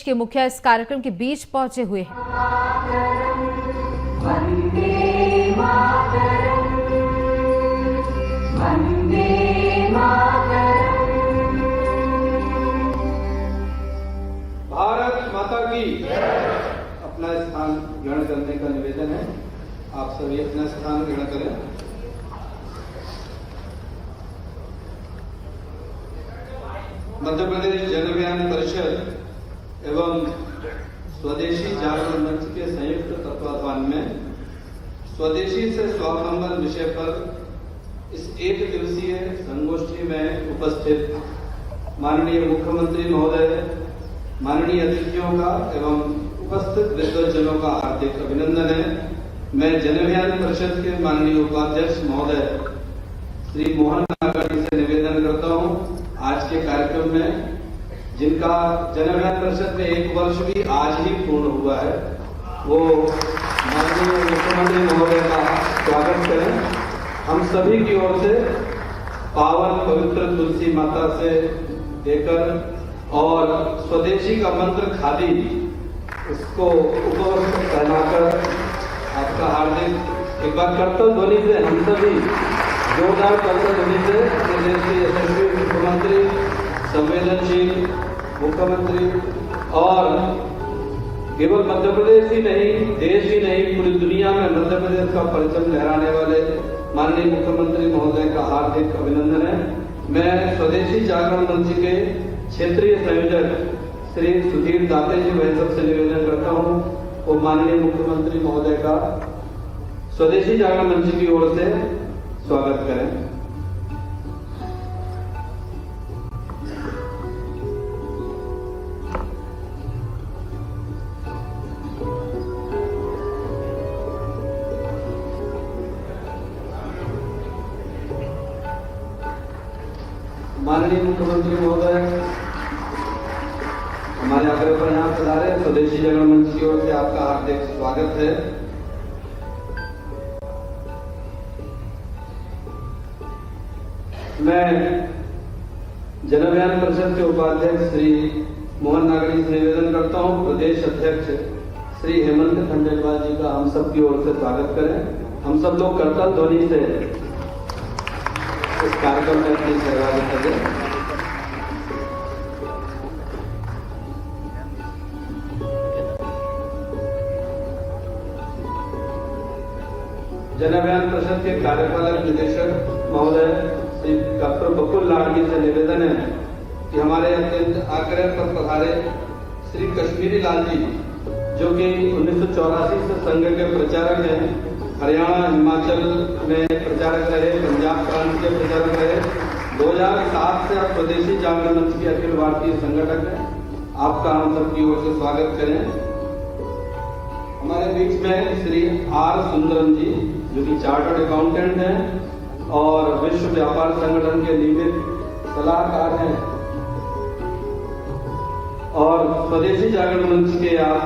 के मुखिया इस कार्यक्रम के बीच पहुंचे हुए हैं। भारत माता की अपना स्थान ग्रहण करने का निवेदन है। आप सभी अपना स्थान ग्रहण करें। मध्य प्रदेश जन अभियान परिषद एवं स्वदेशी जागरण मंच के संयुक्त तत्वाधान में स्वदेशी से स्वावलंबन विषय पर इस एक दिवसीय संगोष्ठी में उपस्थित माननीय मुख्यमंत्री महोदय, माननीय अतिथियों का एवं उपस्थित विद्वज्जनों का हार्दिक अभिनंदन है। मैं जन अभियान परिषद के माननीय उपाध्यक्ष महोदय श्री मोहन नागड़ी से निवेदन करता हूं, आज के कार्यक्रम में जिनका जन अभियान परिषद में 1 वर्ष भी आज ही पूर्ण हुआ है, वो माननीय मुख्यमंत्री महोदय का स्वागत करें। हम सभी की ओर से पावन पवित्र तुलसी माता से देकर और स्वदेशी का मंत्र खादी उसको उपवस्त्र पहनाकर आपका हार्दिक एक बार कर्तव्य ध्वनि से हम सभी जोरदार कर्तव्य ध्वनि से अपने देश के यशस्वी मुख्यमंत्री, संवेदनशील मुख्यमंत्री और केवल मध्य प्रदेश ही नहीं, देश ही नहीं, पूरी दुनिया में मध्य प्रदेश का परचम लहराने वाले माननीय मुख्यमंत्री महोदय का हार्दिक अभिनंदन है। मैं स्वदेशी जागरण मंच के क्षेत्रीय संयोजक श्री सुधीर दाते जी वह सबसे निवेदन करता हूं, वो माननीय मुख्यमंत्री महोदय का स्वदेशी जागरण मंच की ओर से स्वागत करें। माननीय मुख्यमंत्री महोदय, हमारे आग्रह पर यहाँ पधारे। स्वदेशी जागरण मंच की ओर से आपका हार्दिक स्वागत है। मैं जन अभियान परिषद के उपाध्यक्ष श्री मोहन नागड़ी से निवेदन करता हूँ, प्रदेश अध्यक्ष श्री हेमंत खंडेलवाल जी का हम सब की ओर से स्वागत करें। हम सब लोग कर्तव्य ध्वनि से इस कार्यक्रम में अपनी सहभागिता दें। जन अभियान परिषद के कार्यपालक निदेशक महोदय श्री डॉक्टर बकुल लाडगी से निवेदन है कि हमारे अत्यंत आग्रह पर पधारे श्री कश्मीरी लाल जी, जो कि 1984 से संघ के प्रचारक हैं, हरियाणा हिमाचल में प्रचारक रहे, पंजाब प्रांत के प्रचारक रहे, 2007 से आप स्वदेशी जागरण मंच के अखिल भारतीय संगठक हैं। आपका हम सबकी ओर से स्वागत करें। हमारे बीच में श्री आर सुंदरम जी, जो कि चार्टर्ड अकाउंटेंट हैं और विश्व व्यापार संगठन के नियमित सलाहकार हैं और स्वदेशी जागरण मंच के आप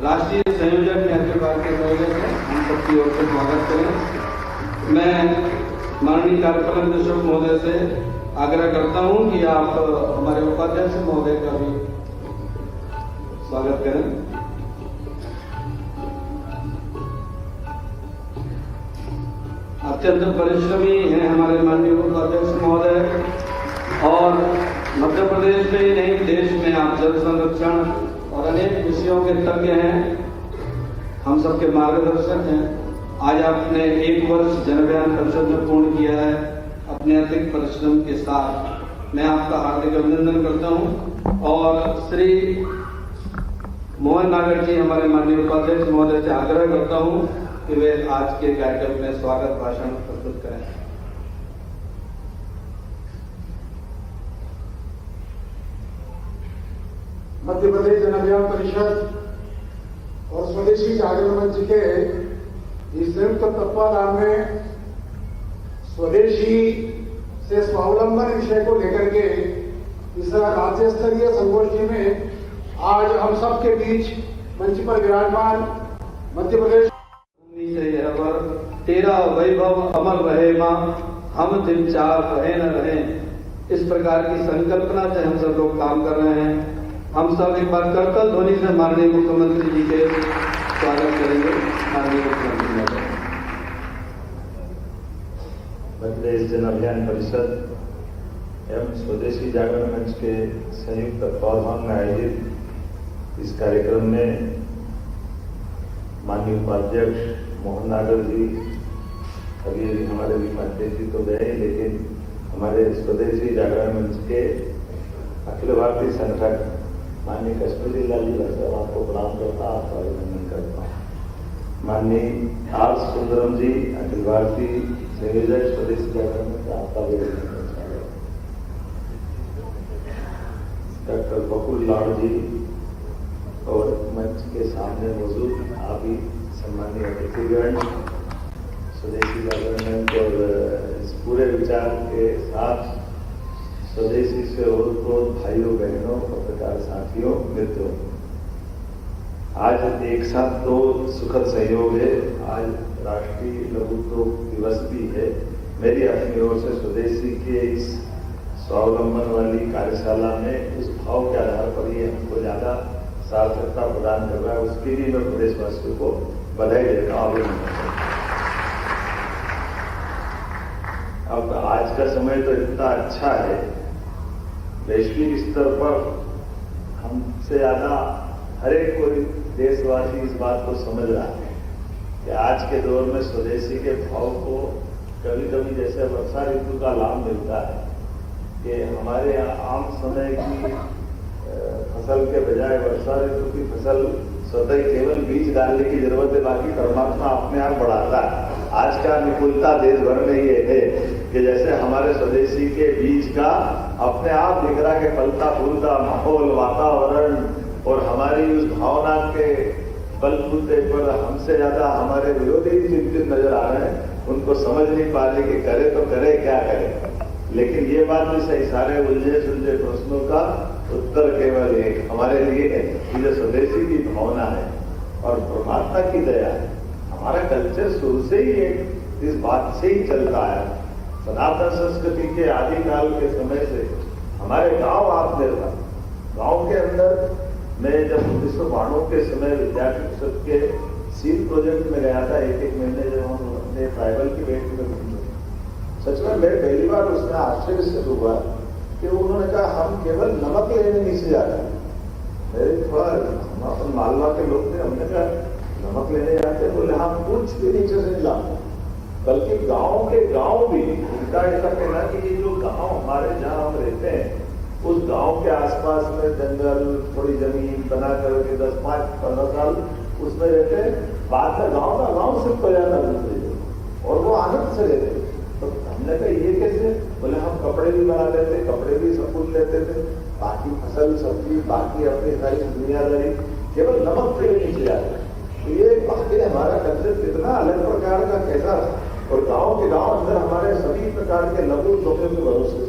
राष्ट्रीय संयोजक हैं, अखिल भारतीय संयोजक हैं। हम सबकी ओर से स्वागत करें। मैं माननीय कार्यपालक निदेशक महोदय से आग्रह करता हूं कि आप हमारे उपाध्यक्ष महोदय का भी स्वागत करें। अत्यंत परिश्रमी हैं हमारे माननीय उपाध्यक्ष महोदय और मध्य प्रदेश में ही नहीं, देश में आप जल संरक्षण और अनेक विषयों के तज्ञ हैं, हम सबके मार्गदर्शक हैं। आज आपने 1 वर्ष जन अभियान परिषद में पूर्ण किया है अपने अतिरिक्त परिश्रम के साथ। मैं आपका हार्दिक अभिनंदन करता हूं और श्री मोहन नागड़ जी, हमारे माननीय उपाध्यक्ष महोदय से आग्रह करता हूं कि वे आज के कार्यक्रम में स्वागत भाषण प्रस्तुत करें। मध्य प्रदेश जन अभियान परिषद और स्वदेशी जागरण मंच के इस संयुक्त तत्वाधान में स्वदेशी से स्वावलंबन विषय को लेकर के इस राज्य स्तरीय संगोष्ठी में आज हम सब के बीच मंच पर विराजमान मध्य प्रदेश तेरा वैभव अमर रहे मां, हम दिन चार रहे न रहे, इस प्रकार की संकल्पना से हम सब लोग काम कर रहे हैं हम सब एक बार करतल ध्वनि से माननीय मुख्यमंत्री जी के स्वागत करेंगे। माननीय मुख्यमंत्री महोदय। मध्यप्रदेश जन अभियान परिषद एवं स्वदेशी जागरण मंच के संयुक्त तत्वावधान में आयोजित इस कार्यक्रम में माननीय उपाध्यक्ष मोहन नागर जी, अभी हमारे उपाध्यक्ष जी तो गए, लेकिन हमारे स्वदेशी जागरण मंच के अखिल भारतीय संगठक माननीय कश्मीरी लाल जी साहब, आपको प्रणाम करता, आपका अभिनंदन करता हूँ। माननीय आर सुंदरम जी, अखिल भारतीय संयोजक स्वदेशी जागरण मंच, आपका अभिनंदन करता हूँ। डॉक्टर बकुल लाल जी और मंच के सामने मौजूद आप ही सम्मानीय अतिथिगण, स्वदेशी जागरण मंच और इस पूरे विचार के साथ स्वदेशी से ओतप्रोत भाइयों बहनों, पत्रकार साथियों, मित्रों, आज एक साथ तो सुखद संयोग है। आज राष्ट्रीय लघु उद्योग दिवस भी है। मेरी अपनी ओर से स्वदेशी के इस स्वावलंबन वाली कार्यशाला में उस भाव के आधार पर ये हमको ज्यादा सार्थकता प्रदान कर रहा है, उसके लिए मैं प्रदेशवासियों को बधाई देता हूँ, अभिनंदन करता हूँ। अब आज का समय तो इतना अच्छा है, वैश्विक स्तर पर हमसे ज्यादा हर एक कोई देशवासी इस बात को समझ रहा है कि आज के दौर में स्वदेशी के भाव को कभी कभी जैसे वर्षा ऋतु का लाभ मिलता है कि हमारे यहाँ आम समय की फसल के बजाय वर्षा ऋतु की फसल स्वतः केवल बीज डालने की जरूरत है, बाकी परमात्मा अपने आप बढ़ाता है। आज का अनुकूलता देश भर में ये है कि जैसे हमारे स्वदेशी के बीज का अपने आप दिख रहा के फलता फूलता माहौल, वातावरण और हमारी उस भावना के बलबूते पर हमसे ज्यादा हमारे विरोधी चिंतित नजर आ रहे हैं। उनको समझ नहीं पा रहे कि करे तो करे क्या करे, लेकिन ये बात भी सही, सारे उलझे सुलझे प्रश्नों का उत्तर केवल एक हमारे लिए है कि जो स्वदेशी की भावना है और परमात्मा की दया है। हमारा कल्चर शुरू से ही इस बात से ही चलता है। सनातन संस्कृति के आदिकाल के समय से हमारे गांव आत्मनिर्भर, गांव के अंदर मैं जब 1992 के समय विद्यार्थी परिषद के सील प्रोजेक्ट में गया था, एक महीने जब हम अपने ट्राइबल की बेटी में घूमे, सच में मैं पहली बार उसमें आश्चर्य से हुआ कि उन्होंने कहा हम केवल नमक लेने नीचे जाते हैं। मेरे थोड़ा हम अपन मालवा के लोग थे, हमने कहा नमक लेने जाते, बोले हम कुछ भी नीचे से नहीं लाते, बल्कि गांव के गांव भी उनका ऐसा कहना कि ये जो गांव हमारे जहां हम रहते हैं उस गांव के आसपास में जंगल, थोड़ी जमीन बना करके 10-15 साल उसमें रहते हैं, बाद में गांव का गांव सिर्फ हो जाता दूसरे और वो आनंद से रहते। तो हमने कहा ये कैसे? बोले हम कपड़े भी बना लेते, कपड़े भी सब कुछ लेते थे, बाकी फसल सब्जी बाकी अपनी सारी दुनियादारी केवल नमक के लिए नीचे जाते। तो ये बाकी हमारा कल्चर कितना अलग प्रकार का कैसा, और गांव के गांव अंदर हमारे सभी प्रकार के लघु उद्योगों के भरोसे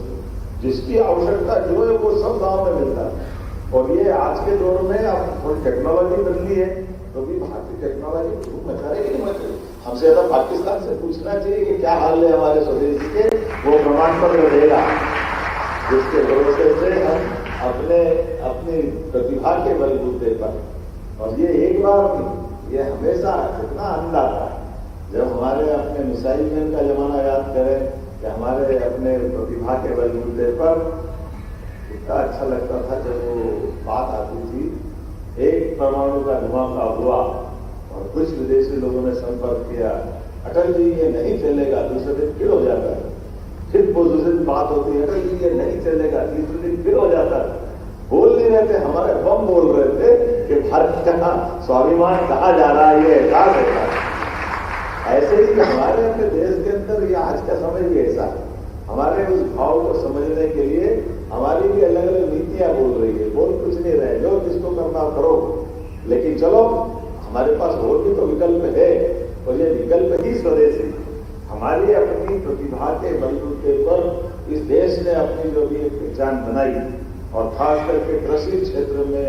जिसकी आवश्यकता जो है वो सब गांव में मिलता है। और ये आज के दौर में अब थोड़ी टेक्नोलॉजी बदली है, तो भी भारतीय टेक्नोलॉजी खूब मचा रही है। हमसे ज्यादा पाकिस्तान से पूछना चाहिए कि क्या हाल है हमारे स्वदेशी के, वो प्रमाण पत्र देगा जिसके भरोसे से हम अपनी प्रतिभा के बलबूते पर, और ये एक बार नहीं, ये हमेशा कितना आनंद आता है जब हमारे अपने मिसाइल मैन का जमाना याद करें कि हमारे अपने प्रतिभा के बलबूते पर कितना अच्छा लगता था जब वो बात आती थी। एक परमाणु का धमाका हुआ और कुछ विदेशी लोगों ने संपर्क किया, अटल जी ये नहीं चलेगा, दूसरे दिन फिर हो जाता है, फिर वो दूसरे दिन बात होती है, अटल जी ये नहीं चलेगा, तीसरे दिन फिर हो जाता है। बोल नहीं रहे थे, हमारे बम बोल रहे थे कि भारत का स्वाभिमान कहा जा रहा है, ये एहसास है। ऐसे ही हमारे अपने देश के अंदर ये आज का समय भी ऐसा है। हमारे उस भाव को समझने के लिए हमारी भी अलग अलग नीतियां बोल रही है, बोल कुछ नहीं रहे, जो जिसको करना करो, लेकिन चलो हमारे पास और भी तो विकल्प है, और ये विकल्प ही स्वदेशी हमारी अपनी प्रतिभा के बलबूते पर इस देश ने अपनी जो भी एक पहचान बनाई, और खास करके कृषि क्षेत्र में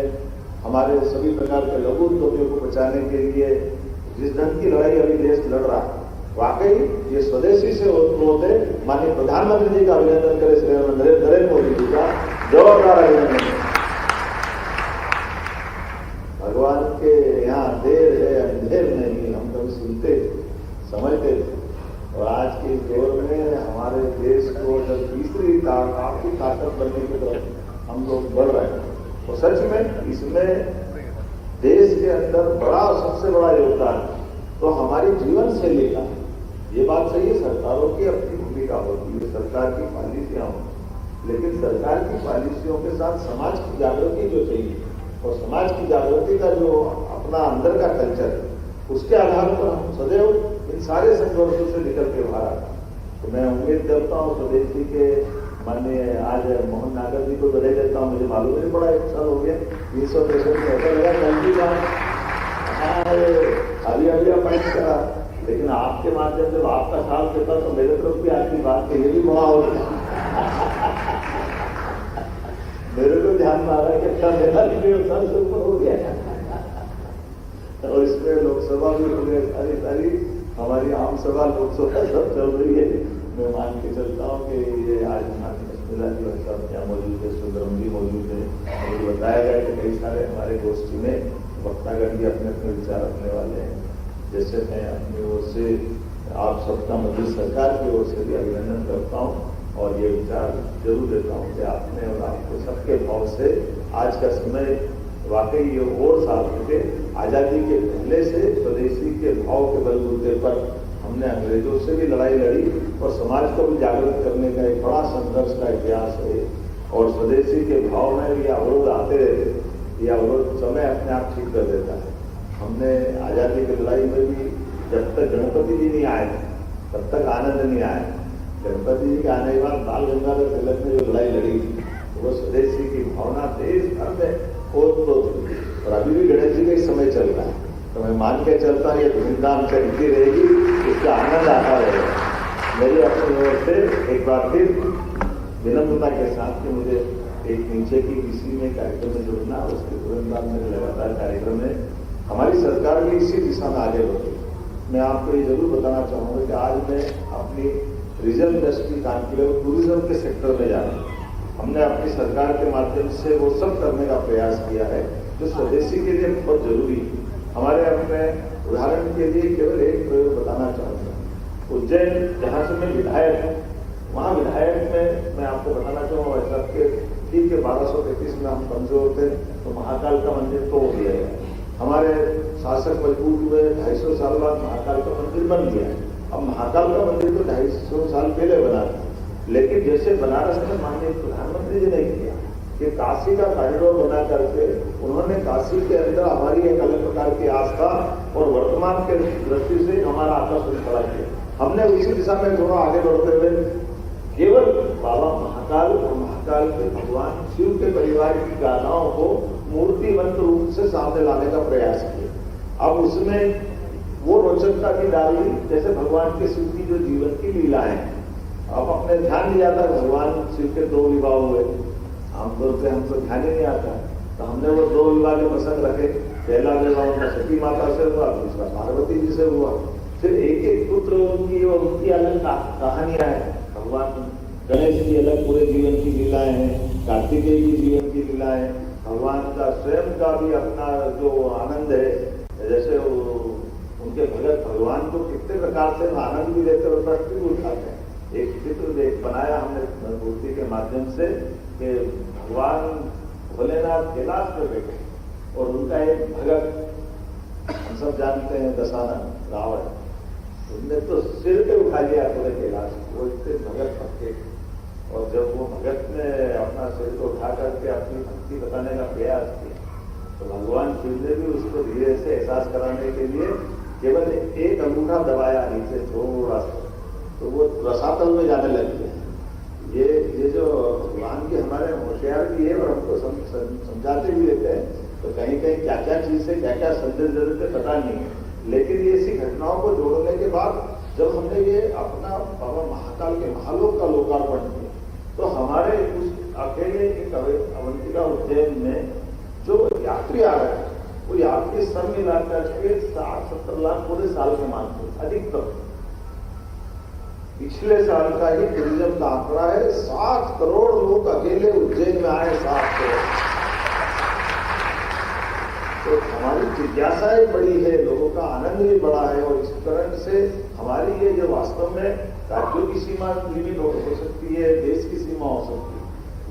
हमारे सभी प्रकार के लघु उद्योगों को बचाने के लिए जिस ढंग की लड़ाई अभी देश लड़ रहा है, वाकई ये स्वदेशी से ओतप्रोत है। माननीय प्रधानमंत्री जी का अभिनंदन करें, श्री नरेंद्र मोदी जी का जोरदार अभिनंदन। भगवान के यहाँ देर है अंधेर नहीं, हम कभी सुनते समझते थे। और आज के दौर में हमारे देश को जब तीसरी आर्थिक ताकत बनने की तरफ हम लोग बढ़ रहे हैं, तो सच में इसमें देश के अंदर बड़ा सबसे बड़ा योगदान तो हमारी जीवन शैली का। ये बात सही है, सरकारों की अपनी भूमिका होती है, सरकार की पॉलिसियां होती, लेकिन सरकार की पॉलिसियों के साथ समाज की जागृति जो चाहिए, और समाज की जागृति का जो अपना अंदर का कल्चर है, उसके आधार पर हम सदैव इन सारे संघर्षों से निकल के बाहर आते हैं। तो मैं उम्मीद करता हूँ स्वदेश जी के माननीय आज मोहन नागर जी को बधाई देता हूँ। मुझे मालूम नहीं पड़ा, 1 साल हो गया 363 में, ऐसा लगा जल्दी अभी अपॉइंट करा, लेकिन आपके माध्यम से आपका साथ देता तो मेरे तरफ भी आपकी बात के लिए भी बड़ा हो गया। मेरे को ध्यान में आ रहा है कि अच्छा मेरा 1.5 साल से ऊपर हो गया। और इसमें लोकसभा भी हो गई, सारी हमारी आम सभा लोकसभा सब चल रही है। मैं मान के चलता हूँ कि ये आज माननीय जी साहब यहाँ मौजूद है, सुंदरम जी मौजूद है, मुझे बताया गया कि कई सारे हमारे गोष्ठी में वक्तागण भी अपने अपने विचार रखने वाले हैं। जैसे मैं अपनी ओर से आप सबका मध्य सरकार की ओर से भी अभिनंदन करता हूँ और ये विचार जरूर देता हूँ कि आपने और आपको सबके भाव से आज का समय वाकई ये और सार्थक है। आजादी के पहले से स्वदेशी के भाव के बलबूते पर हमने अंग्रेजों से भी लड़ाई लड़ी और समाज को भी जागृत करने का एक बड़ा संघर्ष का इतिहास है। और स्वदेशी के भाव में ये अवरोध आते रहते, ये अवरोध समय अपने आप ठीक कर देता है। हमने आजादी की लड़ाई में भी जब तक गणपति जी नहीं आए तब तक आनंद नहीं आया। गणपति जी के आने के बाद बाल गंगाधर तिलक ने जो लड़ाई लड़ी वो स्वदेशी की भावना देश भर में और अभी भी गणेश जी का ही समय चल रहा है, तो मैं मान के चलता हूँ ये धूमधाम चलती रहेगी, इसका आनंद आता रहेगा। मेरी अपनी ओर से एक बार फिर विनम्रता के साथ कि मुझे एक नीचे की किसी में कार्यक्रम में जुड़ना, उसके तुरंत बाद मेरे लगातार कार्यक्रम है। हमारी सरकार भी इसी दिशा में आगे बढ़ी। मैं आपको ये जरूर बताना चाहूँगा कि आज मैं अपनी रीजनल इंडस्ट्री कॉन्क्लेव टूरिज्म के सेक्टर में जा रहा हूँ। हमने अपनी सरकार के माध्यम से वो सब करने का प्रयास किया है जो स्वदेशी के लिए बहुत जरूरी है। हमारे अपने उदाहरण के लिए केवल एक प्रयोग बताना चाहूँगा। उज्जैन जहाँ से मैं विधायक हूँ, वहाँ विधायक में मैं आपको बताना चाहूँगा वैसा कि ठीक है 1233 में हम कमजोर थे तो महाकाल का मंदिर तो हो गया है। हमारे शासक मजबूत हुए, 250 साल बाद महाकाल का मंदिर बन गया। अब महाकाल का मंदिर तो 250 साल पहले बना था, लेकिन जैसे बनारस में माननीय प्रधानमंत्री जी ने किया कि काशी का कॉरिडोर बना करके उन्होंने काशी के अंदर हमारी एक अलग प्रकार की आस्था और वर्तमान के दृष्टि से हमारा आकर्षण खड़ा किया। हमने उसी दिशा में थोड़ा आगे बढ़ते हुए केवल बाबा महाकाल और महाकाल के भगवान शिव के परिवार की गाथाओं को मूर्तिबंत रूप से सामने लाने का प्रयास किया। अब उसमें वो रोचकता भी डाली जैसे भगवान के शिव की जो जीवन की लीलाएं। अब अपने ध्यान नहीं आता भगवान शिव के 2 विवाह हुए, आमतौर पर हमको ध्यान ही नहीं आता, तो हमने वो 2 विवाह के पसंद रखे। पहला विवाह उनका सती माता से हुआ, दूसरा पार्वती जी से हुआ। फिर एक एक पुत्र उनकी और उनकी अलग कहानियां हैं। भगवान गणेश की अलग पूरे जीवन की लीलाएं हैं, कार्तिकेय की जीवन की लीलाएं, भगवान का स्वयं का भी अपना जो आनंद है, जैसे उनके भगत भगवान को कितने प्रकार से आनंद भी देते और कष्ट भी उठाते हैं। एक चित्र बनाया हमने मूर्ति के माध्यम से कि भगवान भोलेनाथ कैलाश पर बैठे और उनका एक भगत हम सब जानते हैं दशानन रावण, उनने तो सिर पे उठा लिया पूरे कैलाश, वो इतने भगत पक्के। और जब वो भगत ने अपना सिर को उठा करके अपनी भक्ति बताने का प्रयास किया तो भगवान शिव ने भी उसको धीरे से एहसास कराने के लिए केवल एक अंगूठा दबाया नीचे थोड़ा सा, तो वो रसातल में जाने लग गया। ये जो भगवान की हमारे होशियार भी है और हमको समझाते भी लेते हैं, तो कहीं कहीं क्या क्या चीज से क्या क्या संदेश दे देते पता नहीं है। लेकिन ये ऐसी घटनाओं को जोड़ने के बाद जब हमने ये अपना बाबा महाकाल के महालोक का लोकार्पण किया तो हमारे उस अकेले एक अवंतिका उज्जैन में जो यात्री आ रहे हैं वो यात्री सब मिलाकर के 60-70 लाख पूरे साल में मानते अधिकतम। पिछले साल का ही टूरिज्म का आंकड़ा है 7 करोड़ लोग अकेले उज्जैन में आए। 7 करोड़। तो हमारी जिज्ञासाएं बड़ी है, लोगों का आनंद भी बड़ा है और इस तरह से हमारी ये जो वास्तव में राज्यों की सीमा लिमिट हो सकती है, देश की सीमा हो सकती है,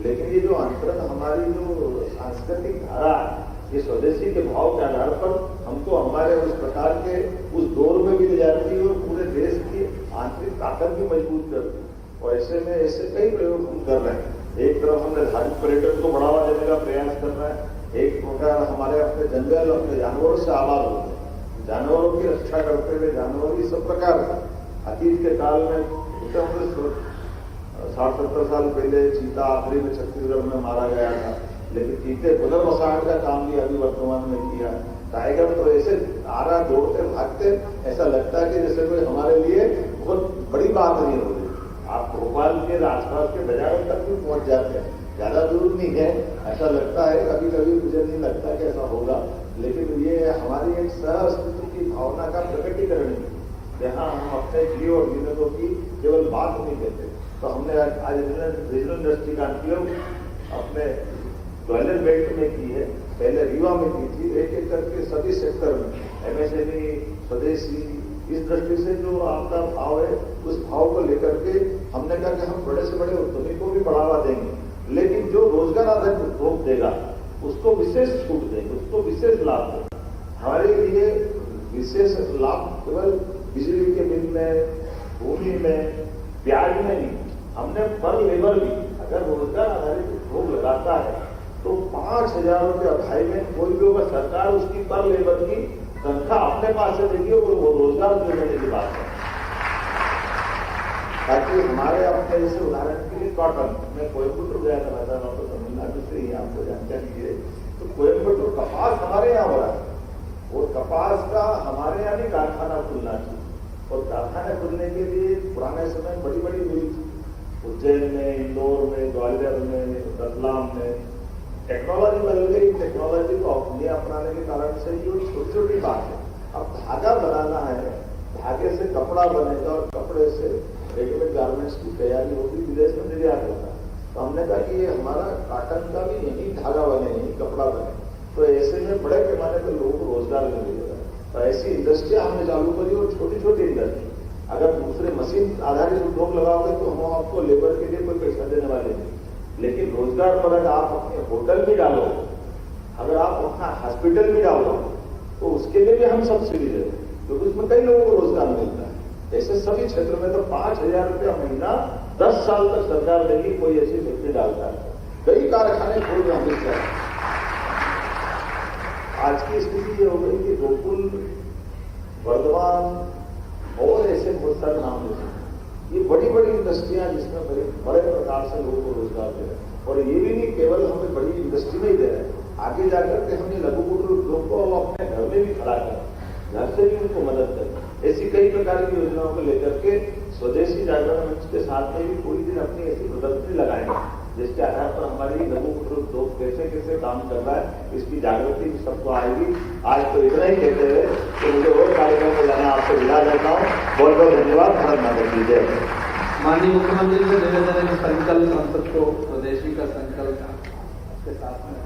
लेकिन ये जो अंतरंग हमारी जो सांस्कृतिक धारा है, ये स्वदेशी के भाव के आधार पर हमको हमारे उस प्रकार के उस दौर में भी ले जाती है और पूरे देश की आंतरिक ताकत भी मजबूत करती है। और ऐसे में ऐसे कई प्रयोग हम कर रहे हैं। एक तरफ हमने धार्मिक पर्यटन को बढ़ावा देने का प्रयास कर रहे हैं, एक प्रकार हमारे अपने जंगल अपने जानवरों से आबाद होते हैं, जानवरों की रक्षा करते हुए जानवर भी सब प्रकार अतीत के काल में 60-70 साल पहले चीता आखिरी में छत्तीसगढ़ में मारा गया था, लेकिन चीते पुनर्वसान का काम भी अभी वर्तमान में किया। टाइगर तो ऐसे आ रहा दौड़ते भागते, ऐसा लगता है कि जैसे कोई हमारे लिए बहुत बड़ी बात नहीं हो रही। आप भोपाल के आसपास के बाजारों तक भी पहुंच जाते हैं, ज्यादा दूर नहीं है, ऐसा लगता है। कभी कभी मुझे नहीं लगता कि ऐसा होगा, लेकिन ये हमारी एक सह अस्तित्व की भावना का प्रकटीकरण है, जहाँ हम अपने जीव और जीवनों की केवल बात नहीं कहते। तो हमने आज रीजनल इंडस्ट्री का उपयोग अपने ग्वालियर बेल्ट में की है, पहले रीवा में की थी, एक एक करके सभी सेक्टर में एमएसएमई, स्वदेशी, इस दृष्टि से जो आपका भाव है उस भाव को लेकर के हमने कहा कि हम बड़े से बड़े उद्यमी को भी बढ़ावा देंगे, लेकिन जो रोजगार आधारित उद्योग देगा उसको विशेष छूट देंगे, उसको विशेष लाभ देंगे। हमारे लिए विशेष लाभ केवल बिजली के बिल में, भूमि में, ब्याज में नहीं, हमने पर लेबर भी अगर रोजगार आधारित उद्योग लगाता है तो 5,000 रुपये अढ़ाई में कोई भी होगा, सरकार उसकी पर लेबर की तनख्वाह अपने पास से देगी और वो रोजगार देने की बात है। ताकि हमारे अपने जैसे उदाहरण के लिए कॉटन, मैं कोयम्बटूर गया था, तो तमिलनाडु से ही आपको जानकारी है, तो कोयम्बटूर कपास हमारे यहाँ हो रहा है और कपास का हमारे यहाँ भी कारखाना खुलना चाहिए। और कारखाने खुलने के लिए पुराने समय बड़ी बड़ी मिल उज्जैन में, इंदौर में, ग्वालियर में, रतलाम में, टेक्नोलॉजी बदल गई। टेक्नोलॉजी को अपने अपनाने के कारण से ये छोटी छोटी बात है। अब धागा बनाना है, धागे से कपड़ा बनेगा और कपड़े से रेडीमेड गारमेंट्स की तैयारी होगी, विदेश में निर्यात होगा। तो हमने कहा कि ये हमारा कॉटन का भी यही धागा बने, यही कपड़ा बने, तो ऐसे में बड़े पैमाने पर लोगों को रोजगार मिलेगा। तो ऐसी इंडस्ट्रियां हमने चालू करी और छोटी छोटी इंडस्ट्री, अगर दूसरे मशीन आधारित उद्योग लगाओगे तो हम आपको लेबर के लिए कोई पैसा देने वाले नहीं, लेकिन रोजगार पर अगर आप अपने होटल भी डालो, अगर आप अपना हॉस्पिटल भी डालो, तो उसके लिए भी हम सब्सिडी देते हैं, क्योंकि उसमें कई लोगों को रोजगार मिलता है। ऐसे सभी क्षेत्र में तो 5,000 रुपया महीना 10 साल तक सरकार देगी, कोई ऐसी फैक्ट्री डालता है। कई कारखाने खोल रहे हैं। आज की स्थिति ये हो गई कि गोकुल, वर्धमान और ऐसे बहुत सारे नाम ले सकते, ये बड़ी बड़ी इंडस्ट्रियां जिसमें बड़े प्रकार से लोगों को रोजगार दे रहे हैं। और ये भी नहीं केवल हमें बड़ी इंडस्ट्री में ही दे रहे हैं, आगे जाकर के हमने लघु कुटीर उद्योग को अपने घर में भी खड़ा कर, घर से भी उनको मदद करें। ऐसी कई प्रकार की योजनाओं को लेकर के स्वदेशी जागरण मंच के साथ में भी पूरी दिन अपनी ऐसी प्रदर्शनी लगाएंगे, जिसके आधार पर हमारी लघु कुटीर उद्योग कैसे कैसे काम कर रहा है, इसकी जागृति भी सबको आएगी। आज तो इतना ही कहते हुए कि मुझे और कार्यक्रम में जाना आपसे विदा करता हूँ। बहुत बहुत धन्यवाद। भारत माता की जय। माननीय मुख्यमंत्री से निवेदन है कि संकल्प संसद को स्वदेशी का संकल्प के साथ में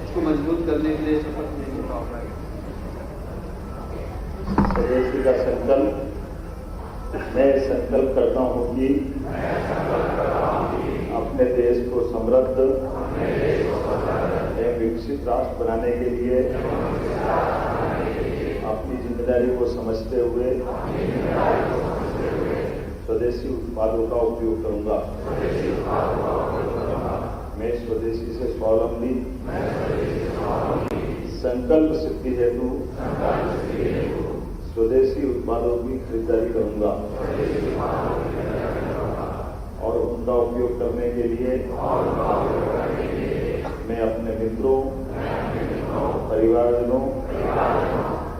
इसको मजबूत करने के लिए शपथ लेने का होगा। स्वदेशी का संकल्प, मैं संकल्प करता हूँ कि अपने देश को समृद्ध एवं विकसित राष्ट्र बनाने के लिए अपनी जिम्मेदारी को समझते हुए स्वदेशी उत्पादों का उपयोग करूंगा। मैं स्वदेशी से स्वावलंबी संकल्प सिद्धि हेतु स्वदेशी उत्पादों की खरीदारी करूंगा और उनका उपयोग करने के लिए मैं अपने मित्रों, परिवारजनों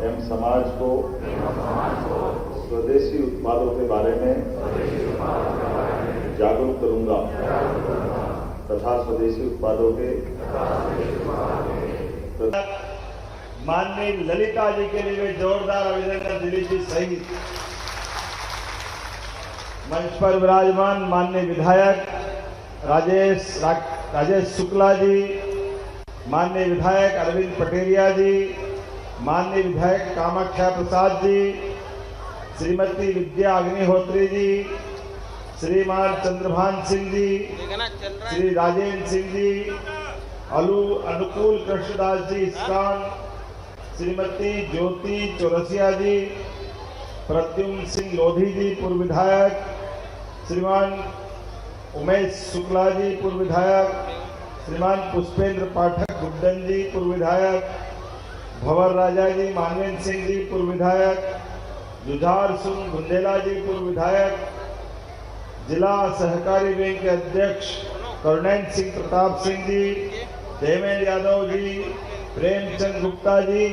एवं समाज को स्वदेशी उत्पादों के बारे में जागरूक करूंगा तथा स्वदेशी उत्पादों के माननीय ललिता जी के लिए भी जोरदार अभिनंदन। दिलीप जी सहित मंच पर विराजमान माननीय विधायक राजेश शुक्ला जी, माननीय विधायक अरविंद पटेरिया जी, माननीय विधायक कामाख्या प्रसाद जी, श्रीमती विद्या अग्निहोत्री जी, श्रीमान चंद्रभान सिंह जी, श्री राजेंद्र सिंह जी, अनुकूल कृष्णदास जी इस्कान, श्रीमती ज्योति चौरसिया जी, प्रद्युम्न सिंह लोधी जी पूर्व विधायक, श्रीमान उमेश शुक्ला जी पूर्व विधायक, श्रीमान पुष्पेंद्र पाठक गुड्डन जी पूर्व विधायक, भंवर राजा जी, मानवेंद्र सिंह जी पूर्व विधायक, जुझार सिंह बुंदेला जी पूर्व विधायक, जिला सहकारी बैंक के अध्यक्ष करुणैन सिंह प्रताप सिंह जी, देवेंद्र यादव जी, प्रेमचंद गुप्ता जी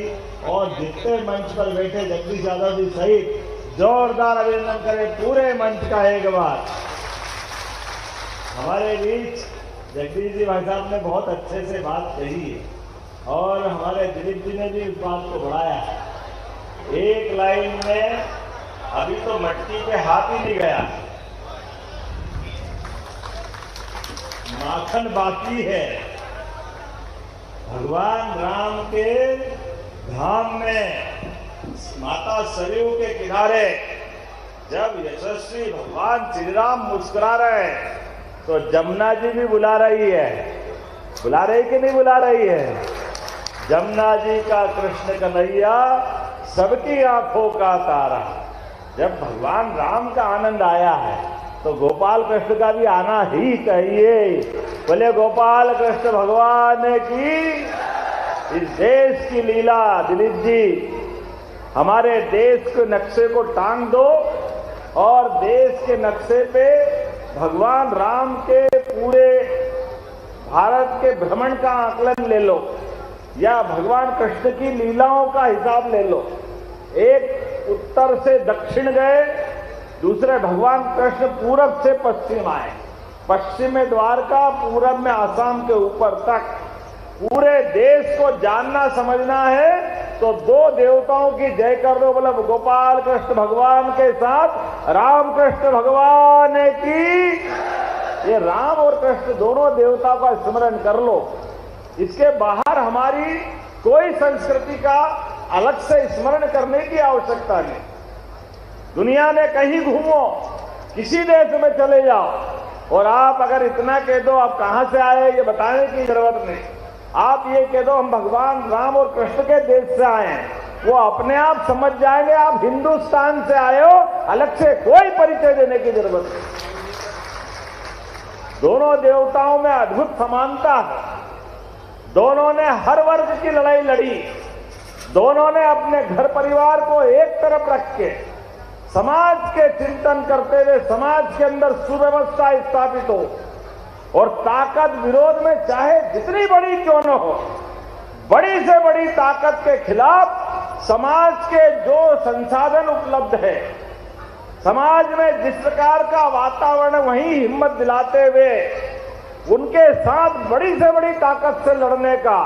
और जितने मंच पर बैठे जगदीश यादव जी सहित जोरदार अभिनंदन करें पूरे मंच का एक बार। हमारे बीच जगदीश जी भाई साहब ने बहुत अच्छे से बात कही है और हमारे दिलीप जी ने भी इस बात को बढ़ाया है। एक लाइन में अभी तो मटकी पे हाथ ही नहीं गया, माखन बाकी है। भगवान राम के धाम में माता सरयू के किनारे जब यशस्वी भगवान श्री राम मुस्कुरा रहे हैं तो जमुना जी भी बुला रही है। बुला रही कि नहीं बुला रही है? जमुना जी का कृष्ण कन्हैया सबकी आंखों का तारा। जब भगवान राम का आनंद आया है तो गोपाल कृष्ण का भी आना ही चाहिए। बोले गोपाल कृष्ण भगवान की। इस देश की लीला दिलीप जी, हमारे देश के नक्शे को टांग दो और देश के नक्शे पे भगवान राम के पूरे भारत के भ्रमण का आकलन ले लो या भगवान कृष्ण की लीलाओं का हिसाब ले लो। एक उत्तर से दक्षिण गए, दूसरे भगवान कृष्ण पूरब से पश्चिम आए। पश्चिम में द्वारका, पूरब में आसाम के ऊपर तक। पूरे देश को जानना समझना है तो दो देवताओं की जय कर दो। बोला गोपाल कृष्ण भगवान के साथ राम कृष्ण भगवान की। ये राम और कृष्ण दोनों देवताओं का स्मरण कर लो। इसके बाहर हमारी कोई संस्कृति का अलग से स्मरण करने की आवश्यकता नहीं। दुनिया में कहीं घूमो, किसी देश में चले जाओ और आप अगर इतना कह दो आप कहां से आए ये बताने की जरूरत नहीं। आप ये कह दो हम भगवान राम और कृष्ण के देश से आए हैं, वो अपने आप समझ जाएंगे आप हिंदुस्तान से आए हो। अलग से कोई परिचय देने की जरूरत नहीं। दोनों देवताओं में अद्भुत समानता है। दोनों ने हर वर्ग की लड़ाई लड़ी। दोनों ने अपने घर परिवार को एक तरफ रख के समाज के चिंतन करते हुए समाज के अंदर सुव्यवस्था स्थापित हो और ताकत विरोध में चाहे जितनी बड़ी क्यों न हो, बड़ी से बड़ी ताकत के खिलाफ समाज के जो संसाधन उपलब्ध है, समाज में जिस प्रकार का वातावरण वही हिम्मत दिलाते हुए उनके साथ बड़ी से बड़ी ताकत से लड़ने का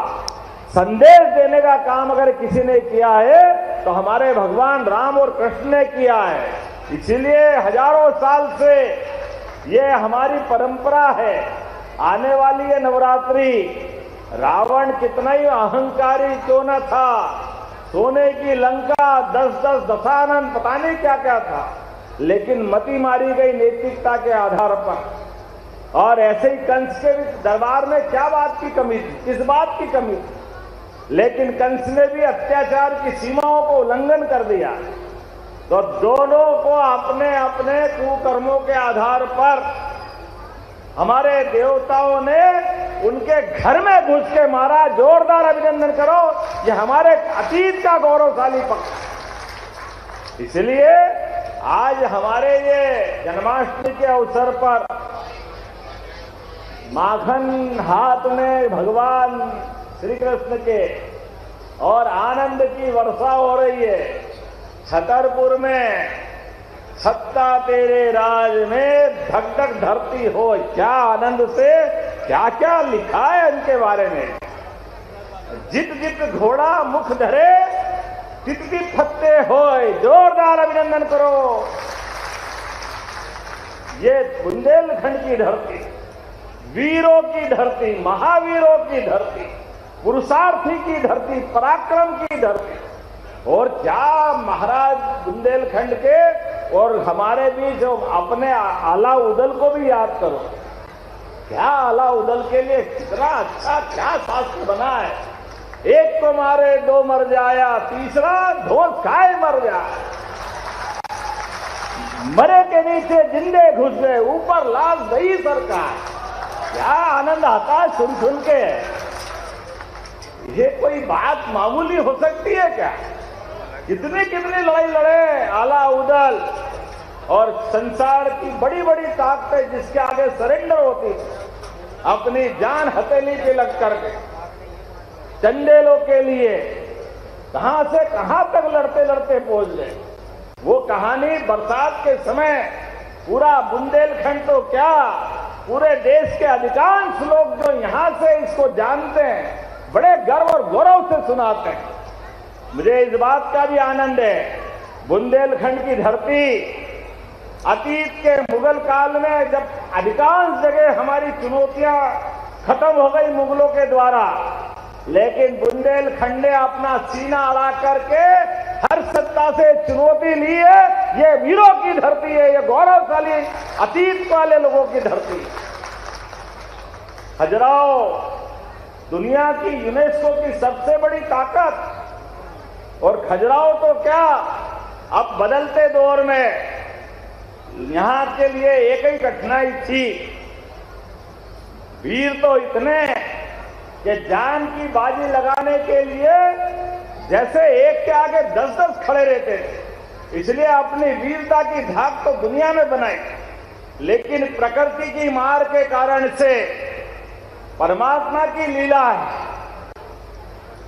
संदेश देने का काम अगर किसी ने किया है तो हमारे भगवान राम और कृष्ण ने किया है। इसीलिए हजारों साल से ये हमारी परंपरा है। आने वाली ये नवरात्रि, रावण कितना ही अहंकारी क्यों न था, सोने की लंका, 10-10 दशानन पता नहीं क्या क्या था, लेकिन मती मारी गई नैतिकता के आधार पर। और ऐसे ही कंस के दरबार में क्या बात की कमी थी, किस बात की कमी थी, लेकिन कंस ने भी अत्याचार की सीमाओं को उल्लंघन कर दिया। तो दोनों को अपने अपने कुकर्मों के आधार पर हमारे देवताओं ने उनके घर में घुस के मारा। जोरदार अभिनंदन करो, ये हमारे अतीत का गौरवशाली पक्ष। इसलिए आज हमारे ये जन्माष्टमी के अवसर पर माखन हाथ में भगवान श्री कृष्ण के और आनंद की वर्षा हो रही है। छतरपुर में सत्ता तेरे राज में धक धक धरती हो, क्या आनंद से क्या क्या लिखा है इनके बारे में। जित जित घोड़ा मुख धरे तित तित फत्ते होए, जोरदार अभिनंदन करो। ये बुंदेलखंड की धरती, वीरों की धरती, महावीरों की धरती, पुरुषार्थी की धरती, पराक्रम की धरती। और क्या महाराज बुंदेलखंड के और हमारे भी जो अपने आला उदल को भी याद करो। क्या आला उदल के लिए कितना अच्छा क्या शास्त्र बना है। एक को मारे दो मर जाया, तीसरा धोस खाए मर जाए। मरे के नीचे जिंदे घुस गए, ऊपर लाश गई सरकार। क्या आनंद आता है सुन सुन के। ये कोई बात मामूली हो सकती है क्या। कितनी कितनी लड़ाई लड़े आला उदल और संसार की बड़ी बड़ी ताकतें जिसके आगे सरेंडर होती, अपनी जान हथेली पे लग करके चंदेलों के लिए कहां से कहां तक लड़ते लड़ते पहुंच गए। वो कहानी बरसात के समय पूरा बुंदेलखंड तो क्या पूरे देश के अधिकांश लोग जो यहां से इसको जानते हैं बड़े गर्व और गौरव से सुनाते हैं। मुझे इस बात का भी आनंद है, बुंदेलखंड की धरती अतीत के मुगल काल में जब अधिकांश जगह हमारी चुनौतियां खत्म हो गई मुगलों के द्वारा, लेकिन बुंदेलखंड ने अपना सीना अड़ा करके हर सत्ता से चुनौती ली है। ये वीरों की धरती है, ये गौरवशाली अतीत वाले लोगों की धरती। खजुराहो दुनिया की यूनेस्को की सबसे बड़ी ताकत, और खजुराहो तो क्या अब बदलते दौर में यहां के लिए एक ही कठिनाई थी। वीर तो इतने कि जान की बाजी लगाने के लिए जैसे एक के आगे 10-10 खड़े रहते थे, इसलिए अपनी वीरता की धाक तो दुनिया में बनाई। लेकिन प्रकृति की मार के कारण से परमात्मा की लीला है,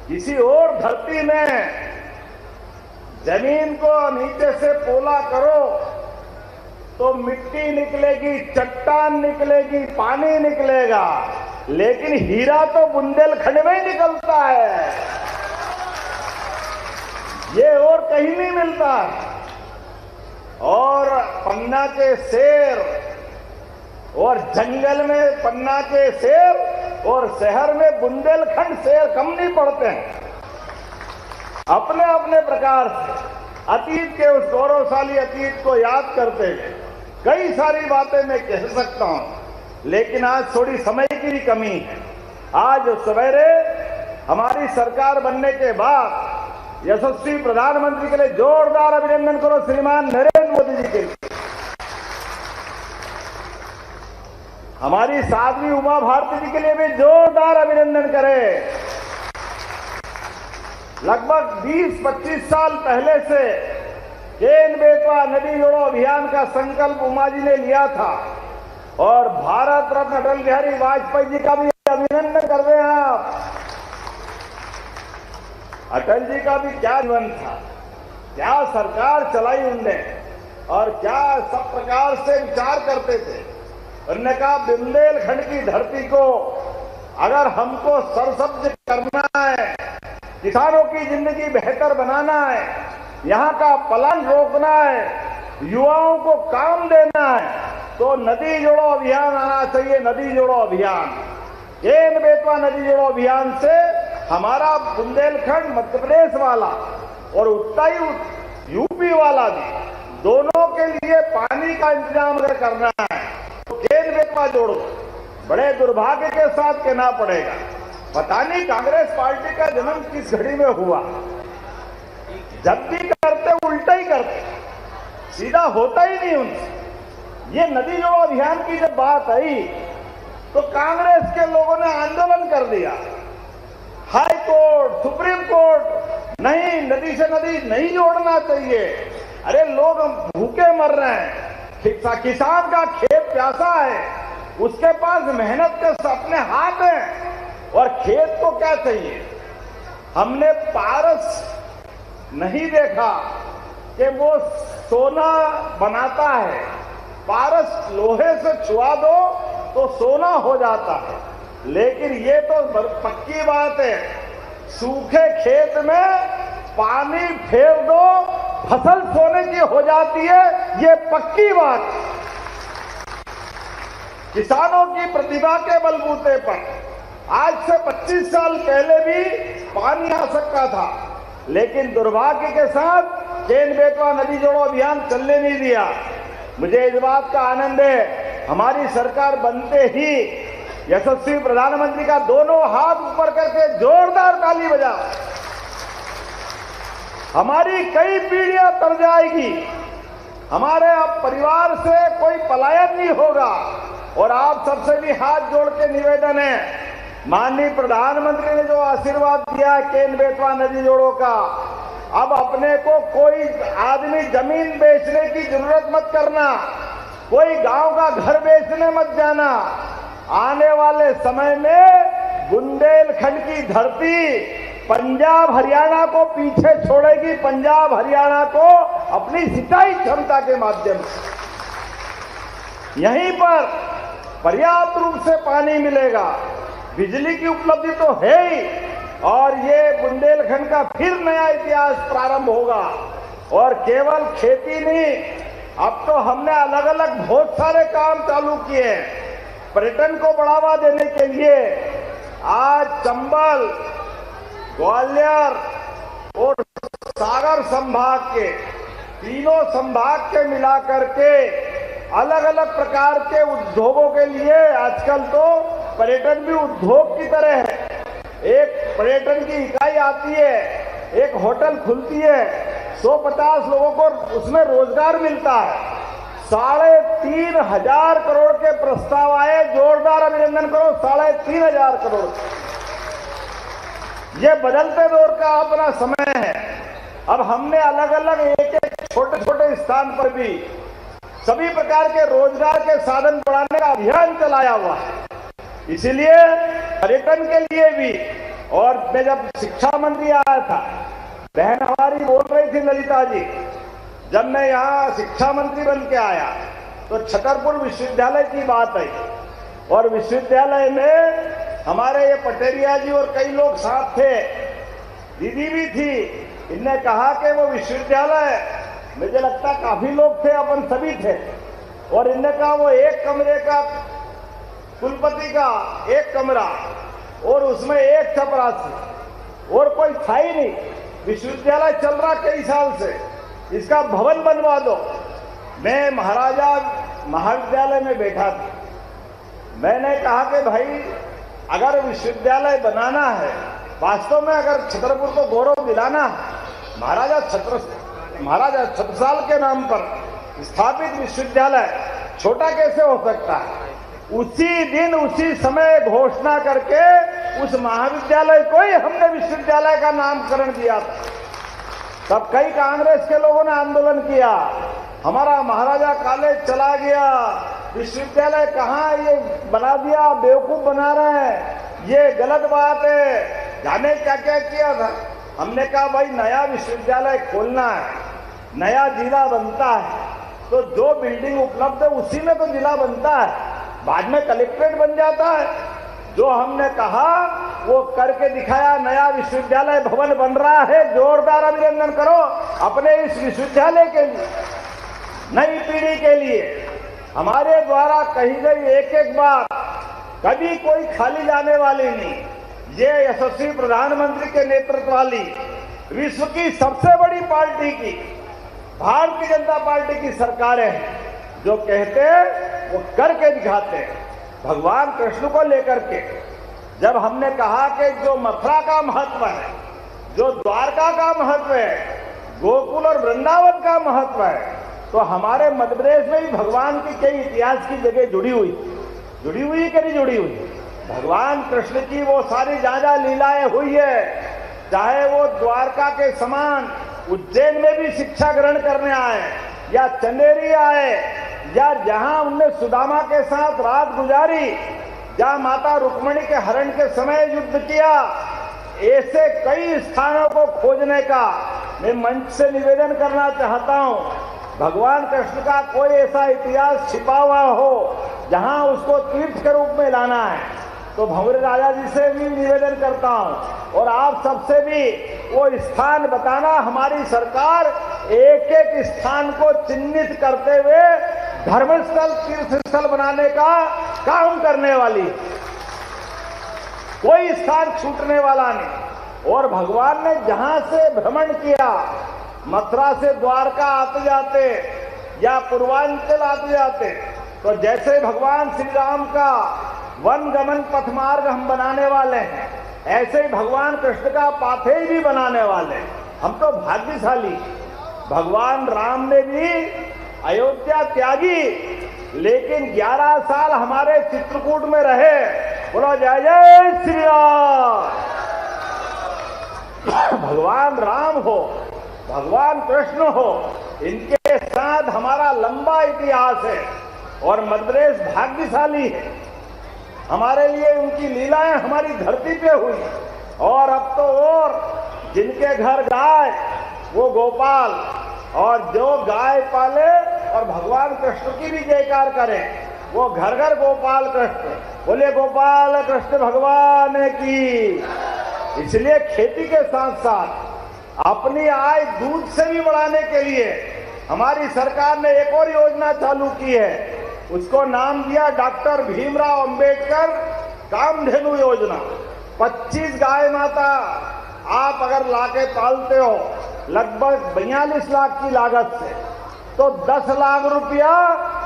किसी और धरती में जमीन को नीचे से पोला करो तो मिट्टी निकलेगी, चट्टान निकलेगी, पानी निकलेगा, लेकिन हीरा तो बुंदेलखंड में ही निकलता है। ये और कहीं नहीं मिलता। और पन्ना के शेर और जंगल में पन्ना के शेर और शहर में बुंदेलखंड शेर कम नहीं पड़ते हैं। अपने अपने प्रकार से अतीत के उस गौरवशाली अतीत को याद करते हैं। कई सारी बातें मैं कह सकता हूं, लेकिन आज थोड़ी समय की भी कमी है। आज सवेरे हमारी सरकार बनने के बाद यशस्वी प्रधानमंत्री के लिए जोरदार अभिनंदन करो श्रीमान नरेंद्र मोदी जी के लिए। हमारी साध्वी उमा भारती जी के लिए भी जोरदार अभिनंदन करें। लगभग 20-25 साल पहले से केन बेतवा नदी जोड़ो अभियान का संकल्प उमा जी ने लिया था, और भारत रत्न अटल बिहारी वाजपेयी जी का भी अभिनंदन कर रहे हैं आप। अटल जी का भी क्या जीवन था, क्या सरकार चलाई उनने, और क्या सब प्रकार से विचार करते थे। उन्होंने कहा बुंदेलखंड की धरती को अगर हमको सरसब्ज करना है, किसानों की जिंदगी बेहतर बनाना है, यहाँ का पलायन रोकना है, युवाओं को काम देना है, तो नदी जोड़ो अभियान आना चाहिए। नदी जोड़ो अभियान, केन बेतवा नदी जोड़ो अभियान से हमारा बुंदेलखंड मध्य प्रदेश वाला और उत्तरी यूपी वाला भी, दोनों के लिए पानी का इंतजाम अगर करना है तो केन बेतवा जोड़ो। बड़े दुर्भाग्य के साथ कहना पड़ेगा, पता नहीं कांग्रेस पार्टी का जन्म किस घड़ी में हुआ। जब भी करते उल्टा ही करते, सीधा होता ही नहीं उनसे। ये नदी जोड़ो अभियान की जब बात आई तो कांग्रेस के लोगों ने आंदोलन कर दिया। हाई कोर्ट, सुप्रीम कोर्ट, नहीं नदी से नदी नहीं जोड़ना चाहिए। अरे लोग भूखे मर रहे हैं, किसान का खेत प्यासा है, उसके पास मेहनत के अपने हाथ हैं, और खेत को क्या चाहिए, हमने पारस नहीं देखा कि वो सोना बनाता है। पारस लोहे से छुआ दो तो सोना हो जाता है, लेकिन ये तो पक्की बात है, सूखे खेत में पानी फेर दो फसल सोने की हो जाती है, ये पक्की बात है। किसानों की प्रतिभा के बलबूते पर आज से 25 साल पहले भी पानी आ सकता था, लेकिन दुर्भाग्य के साथ केन बेतवा नदी जोड़ो अभियान चलने नहीं दिया। मुझे इस बात का आनंद है, हमारी सरकार बनते ही यशस्वी प्रधानमंत्री का दोनों हाथ ऊपर करके जोरदार ताली बजा। हमारी कई पीढ़ियां तर जाएगी, हमारे अब परिवार से कोई पलायन नहीं होगा। और आप सबसे भी हाथ जोड़ के निवेदन है, माननीय प्रधानमंत्री ने जो आशीर्वाद दिया केन बेतवा नदी जोड़ो का, अब अपने को कोई आदमी जमीन बेचने की जरूरत मत करना, कोई गांव का घर बेचने मत जाना। आने वाले समय में बुंदेलखंड की धरती पंजाब हरियाणा को पीछे छोड़ेगी, पंजाब हरियाणा को अपनी सिंचाई क्षमता के माध्यम से यहीं पर पर्याप्त रूप से पानी मिलेगा। बिजली की उपलब्धि तो है ही, और ये बुंदेलखंड का फिर नया इतिहास प्रारंभ होगा। और केवल खेती नहीं, अब तो हमने अलग अलग बहुत सारे काम चालू किए हैं। पर्यटन को बढ़ावा देने के लिए आज चंबल, ग्वालियर और सागर संभाग के तीनों संभाग के मिलाकर के अलग अलग प्रकार के उद्योगों के लिए आजकल तो पर्यटन भी उद्योग की तरह है। एक पर्यटन की इकाई आती है, एक होटल खुलती है, 150 लोगों को उसमें रोजगार मिलता है। 3,500 करोड़ के प्रस्ताव आए, जोरदार अभिनंदन करो, 3,500 करोड़। ये बदलते दौर का अपना समय है। अब हमने अलग अलग एक छोटे छोटे स्थान पर भी सभी प्रकार के रोजगार के साधन बढ़ाने का अभियान चलाया हुआ है। इसीलिए पर्यटन के लिए भी, और मैं जब शिक्षा मंत्री आया था, बहन हमारी बोल रही थी ललिता जी, जब मैं यहाँ शिक्षा मंत्री बन के आया तो छतरपुर विश्वविद्यालय की बात आई, और विश्वविद्यालय में हमारे ये पटेरिया जी और कई लोग साथ थे, दीदी भी थी। इनने कहा कि वो विश्वविद्यालय, मुझे लगता काफी लोग थे, अपन सभी थे, और इनने कहा वो एक कमरे का कुलपति का एक कमरा और उसमें एक चपरासी और कोई था ही नहीं, विश्वविद्यालय चल रहा कई साल से, इसका भवन बनवा दो। मैं महाराजा महाविद्यालय में बैठा था, मैंने कहा कि भाई अगर विश्वविद्यालय बनाना है, वास्तव में अगर छतरपुर को गौरव दिलाना है, महाराजा छत्रसाल के नाम पर स्थापित विश्वविद्यालय छोटा कैसे हो सकता है? उसी दिन उसी समय घोषणा करके उस महाविद्यालय को ही हमने विश्वविद्यालय का नामकरण दिया था। तब कई कांग्रेस के लोगों ने आंदोलन किया, हमारा महाराजा कॉलेज चला गया, विश्वविद्यालय कहाँ ये बना दिया, बेवकूफ बना रहे हैं, ये गलत बात है। जाने क्या क्या किया था? हमने कहा भाई नया विश्वविद्यालय खोलना है, नया जिला बनता है, तो जो बिल्डिंग उपलब्ध है उसी में तो जिला बनता है, बाद में कलेक्ट्रेट बन जाता है। जो हमने कहा वो करके दिखाया, नया विश्वविद्यालय भवन बन रहा है, जोरदार अभिनंदन करो अपने इस विश्वविद्यालय के लिए, नई पीढ़ी के लिए। हमारे द्वारा कही गई एक एक बात कभी कोई खाली जाने वाली नहीं। ये यशस्वी प्रधानमंत्री के नेतृत्व वाली विश्व की सबसे बड़ी पार्टी की, भारतीय जनता पार्टी की सरकारें हैं, जो कहते हैं वो करके दिखाते हैं। भगवान कृष्ण को लेकर के जब हमने कहा कि जो मथुरा का महत्व है, जो द्वारका का महत्व है, गोकुल और वृंदावन का महत्व है, तो हमारे मध्य प्रदेश में भी भगवान की कई इतिहास की जगह जुड़ी हुई कि नहीं जुड़ी हुई? भगवान कृष्ण की वो सारी जहाँ लीलाएं हुई है, चाहे वो द्वारका के समान उज्जैन में भी शिक्षा ग्रहण करने आए, या चंदेरी आए, या जहां उनने सुदामा के साथ रात गुजारी, जहां माता रुक्मिणी के हरण के समय युद्ध किया, ऐसे कई स्थानों को खोजने का मैं मंच से निवेदन करना चाहता हूं। भगवान कृष्ण का कोई ऐसा इतिहास छिपा हुआ हो जहां उसको तीर्थ के रूप में लाना है, तो भंवरे राजा जी से भी निवेदन करता हूं और आप सबसे भी वो स्थान बताना। हमारी सरकार एक एक स्थान को चिन्हित करते हुए धर्मस्थल तीर्थस्थल बनाने का काम करने वाली, कोई स्थान छूटने वाला नहीं। और भगवान ने जहां से भ्रमण किया, मथुरा से द्वारका आते जाते या पूर्वांचल आते जाते, तो जैसे भगवान श्री राम का वन गमन पथ मार्ग हम बनाने वाले हैं, ऐसे ही भगवान कृष्ण का पाथेय भी बनाने वाले हैं। हम तो भाग्यशाली। भगवान राम ने भी अयोध्या त्यागी, लेकिन 11 साल हमारे चित्रकूट में रहे। बोलो जय जय श्री राम। भगवान राम हो, भगवान कृष्ण हो, इनके साथ हमारा लंबा इतिहास है और मद्रेस भाग्यशाली है। हमारे लिए उनकी लीलाएं हमारी धरती पे हुई। और अब तो और जिनके घर गाय वो गोपाल, और जो गाय पाले और भगवान कृष्ण की भी जयकार करें वो घर घर गोपाल कृष्ण। बोले गोपाल कृष्ण भगवान की। इसलिए खेती के साथ साथ अपनी आय दूध से भी बढ़ाने के लिए हमारी सरकार ने एक और योजना चालू की है। उसको नाम दिया डॉक्टर भीमराव अंबेडकर कामधेनु योजना। 25 गाय माता आप अगर लाके पालते हो लगभग 42 लाख की लागत से, तो 10 लाख रुपया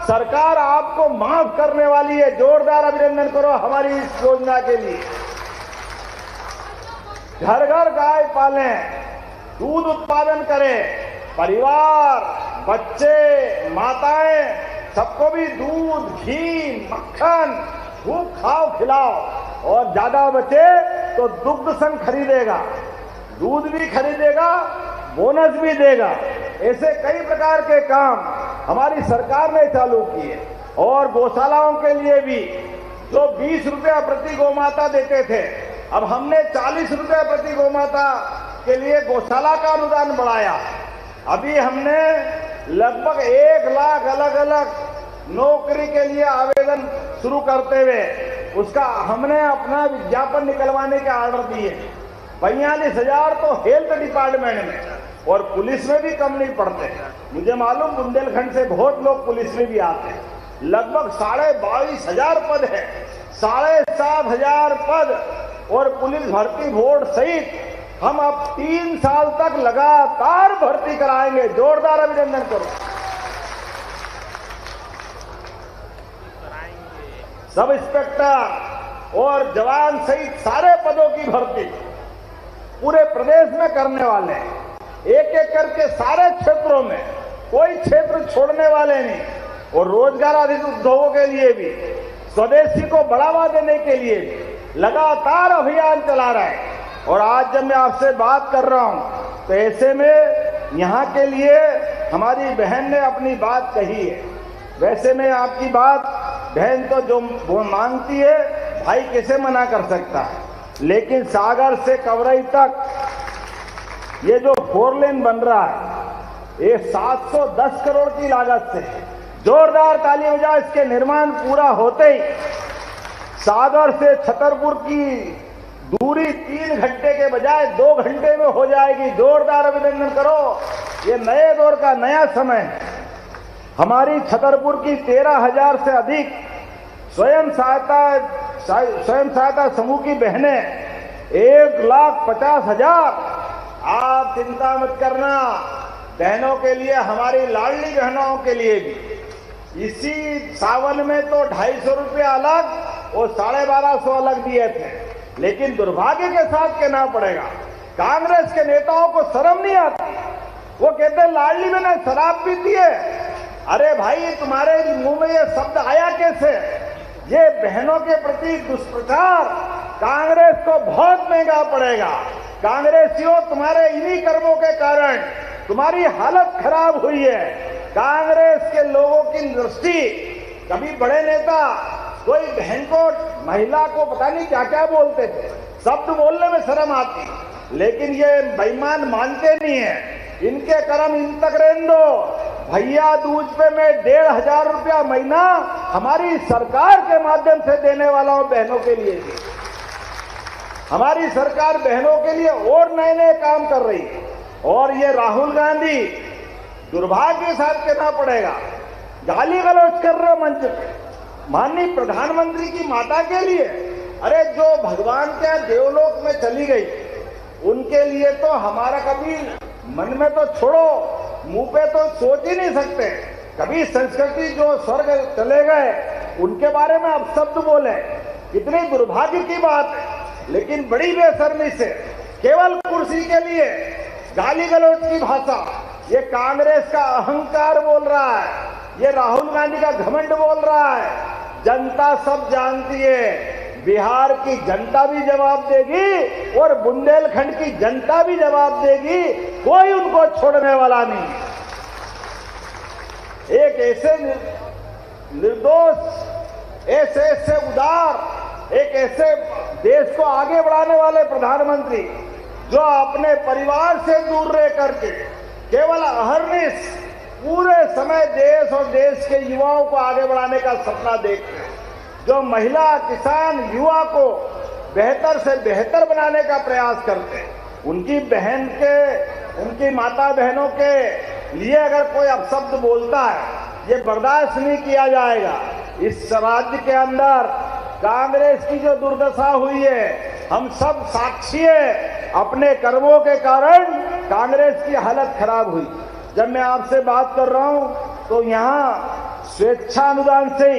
सरकार आपको माफ करने वाली है। जोरदार अभिनंदन करो हमारी इस योजना के लिए। घर घर गाय पालें, दूध उत्पादन करें, परिवार, बच्चे, माताएं सबको भी दूध, घी, मक्खन खूब खाओ खिलाओ, और ज्यादा बचे तो दुग्ध संघ खरीदेगा, दूध भी खरीदेगा, बोनस भी देगा। ऐसे कई प्रकार के काम हमारी सरकार ने चालू किए। और गौशालाओं के लिए भी जो 20 रुपया प्रति गौमाता देते थे, अब हमने 40 रुपया प्रति गौमाता के लिए गौशाला का अनुदान बढ़ाया। अभी हमने लगभग 1 लाख अलग अलग नौकरी के लिए आवेदन शुरू करते हुए उसका हमने अपना विज्ञापन निकलवाने के ऑर्डर दिए। 42,000 तो हेल्थ डिपार्टमेंट में, और पुलिस में भी कम नहीं पड़ते। मुझे मालूम बुंदेलखंड से बहुत लोग पुलिस में भी आते हैं। लगभग 22,500 पद है, 7,500 पद, और पुलिस भर्ती बोर्ड सहित हम अब 3 साल तक लगातार भर्ती कराएंगे। जोरदार अभिनंदन करो। सब इंस्पेक्टर और जवान सहित सारे पदों की भर्ती पूरे प्रदेश में करने वाले हैं। एक एक करके सारे क्षेत्रों में, कोई क्षेत्र छोड़ने वाले नहीं। और रोजगार आधारित उद्योगों के लिए भी, स्वदेशी को बढ़ावा देने के लिए भी लगातार अभियान चला रहा है। और आज जब मैं आपसे बात कर रहा हूं तो ऐसे में यहाँ के लिए हमारी बहन ने अपनी बात कही है। वैसे में आपकी बात बहन तो जो वो मांगती है, भाई कैसे मना कर सकता है। लेकिन सागर से कवरई तक ये जो 4 लेन बन रहा है, ये 710 करोड़ की लागत से, जोरदार ताली बजाओ। इसके निर्माण पूरा होते ही सागर से छतरपुर की दूरी 3 घंटे के बजाय 2 घंटे में हो जाएगी। जोरदार अभिनंदन करो। ये नए दौर का नया समय है। हमारी छतरपुर की 13,000 से अधिक स्वयं सहायता समूह की बहनें, 1,50,000। आप चिंता मत करना, बहनों के लिए, हमारी लाडली बहनों के लिए भी इसी सावन में तो 250 रुपया अलग और 1250 अलग दिए थे। लेकिन दुर्भाग्य के साथ कहना पड़ेगा, कांग्रेस के नेताओं को शर्म नहीं आती। वो कहते लाडली बहनें शराब पीती है। अरे भाई, तुम्हारे मुंह में ये शब्द आया कैसे? ये बहनों के प्रति दुष्प्रचार कांग्रेस को बहुत महंगा पड़ेगा। कांग्रेसियों, तुम्हारे इन्हीं कर्मों के कारण तुम्हारी हालत खराब हुई है। कांग्रेस के लोगों की दृष्टि, कभी बड़े नेता कोई बहन को, महिला को पता नहीं क्या क्या बोलते थे, शब्द बोलने में शर्म आती, लेकिन ये बेईमान मानते नहीं है। इनके कर्म इन तक रहने दो। भैया दूज पे मैं 1,500 रुपया महीना हमारी सरकार के माध्यम से देने वाला हूं बहनों के लिए। हमारी सरकार बहनों के लिए और नए नए काम कर रही है। और ये राहुल गांधी दुर्भाग्य के साथ कहना पड़ेगा, गाली गलौज कर रहे मंच पे माननीय प्रधानमंत्री की माता के लिए। अरे जो भगवान के देवलोक में चली गई उनके लिए तो हमारा कभी मन में तो छोड़ो, मुंह पे तो सोच ही नहीं सकते। कभी संस्कृति जो स्वर्ग चले गए उनके बारे में अब शब्द बोले, कितनी दुर्भाग्य की बात है। लेकिन बड़ी बेशर्मी से केवल कुर्सी के लिए गाली गलौज की भाषा, ये कांग्रेस का अहंकार बोल रहा है, ये राहुल गांधी का घमंड बोल रहा है। जनता सब जानती है, बिहार की जनता भी जवाब देगी और बुंदेलखंड की जनता भी जवाब देगी। कोई उनको छोड़ने वाला नहीं। एक ऐसे निर्दोष, ऐसे उदार, एक ऐसे देश को आगे बढ़ाने वाले प्रधानमंत्री जो अपने परिवार से दूर रह करके केवल अहर्निश पूरे समय देश और देश के युवाओं को आगे बढ़ाने का सपना देखते हैं, जो महिला, किसान, युवा को बेहतर से बेहतर बनाने का प्रयास करते हैं, उनकी बहन के, उनकी माता बहनों के लिए अगर कोई अपशब्द बोलता है, ये बर्दाश्त नहीं किया जाएगा। इस राज्य के अंदर कांग्रेस की जो दुर्दशा हुई है, हम सब साक्षी है। अपने कर्मों के कारण कांग्रेस की हालत खराब हुई। जब मैं आपसे बात कर रहा हूं तो यहाँ स्वेच्छा अनुदान से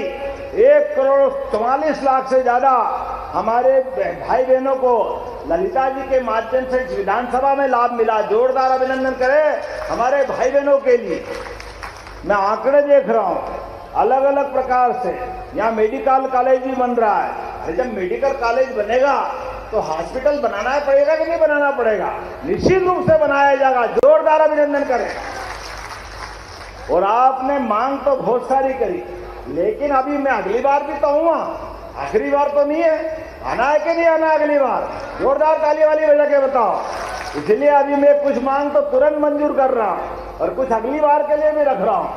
1,44,00,000 से ज्यादा हमारे भाई बहनों को ललिता जी के माध्यम से विधानसभा में लाभ मिला। जोरदार अभिनंदन करें हमारे भाई बहनों के लिए। मैं आंकड़े देख रहा हूं अलग अलग प्रकार से। यहाँ मेडिकल कॉलेज भी बन रहा है। अरे जब मेडिकल कॉलेज बनेगा तो हॉस्पिटल बनाना पड़ेगा कि नहीं बनाना पड़ेगा? निश्चित रूप से बनाया जाएगा। जोरदार अभिनंदन करें। और आपने मांग तो बहुत सारी करी, लेकिन अभी मैं अगली बार भी तो हूँ, आखिरी बार तो नहीं है। आना है कि नहीं आना अगली बार? जोरदार ताली वाली बजा के बताओ। इसलिए अभी मैं कुछ मांग तो तुरंत मंजूर कर रहा हूं और कुछ अगली बार के लिए भी रख रहा हूं।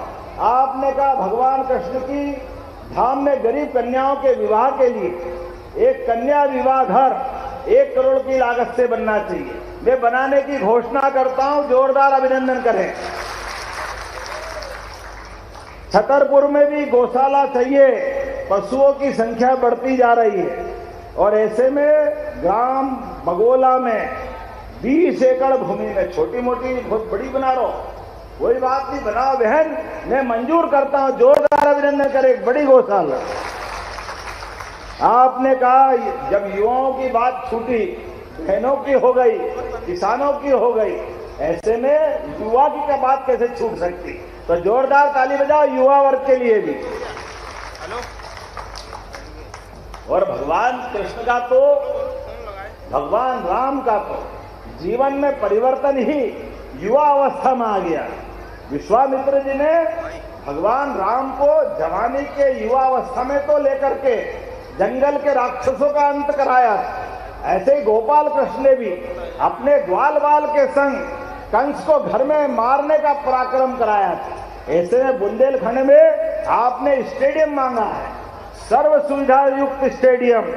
आपने कहा भगवान कृष्ण की धाम में गरीब कन्याओं के विवाह के लिए एक कन्या विवाह घर 1 करोड़ की लागत से बनना चाहिए। मैं बनाने की घोषणा करता हूं। जोरदार अभिनंदन करें। छतरपुर में भी गौशाला चाहिए। पशुओं की संख्या बढ़ती जा रही है और ऐसे में ग्राम बगोला में 20 एकड़ भूमि में छोटी मोटी बहुत बड़ी बना रहा हूं। कोई बात नहीं, बनाओ बहन, मैं मंजूर करता हूं। जोरदार अभिनंदन करें। एक बड़ी गौशाला। आपने कहा जब युवाओं की बात छूटी, बहनों की हो गई, किसानों की हो गई, ऐसे में युवा की क्या बात कैसे छूट सकती? तो जोरदार ताली बजाओ युवा वर्ग के लिए भी। और भगवान कृष्ण का तो, भगवान राम का तो जीवन में परिवर्तन ही युवा अवस्था में आ गया। विश्वामित्र जी ने भगवान राम को जवानी के युवा अवस्था में तो लेकर के जंगल के राक्षसों का अंत कराया। ऐसे ही गोपाल कृष्ण ने भी अपने ग्वाल बाल के संग कंस को घर में मारने का पराक्रम कराया था। ऐसे में बुंदेलखंड में आपने स्टेडियम मांगा है, सर्व सुविधा युक्त स्टेडियम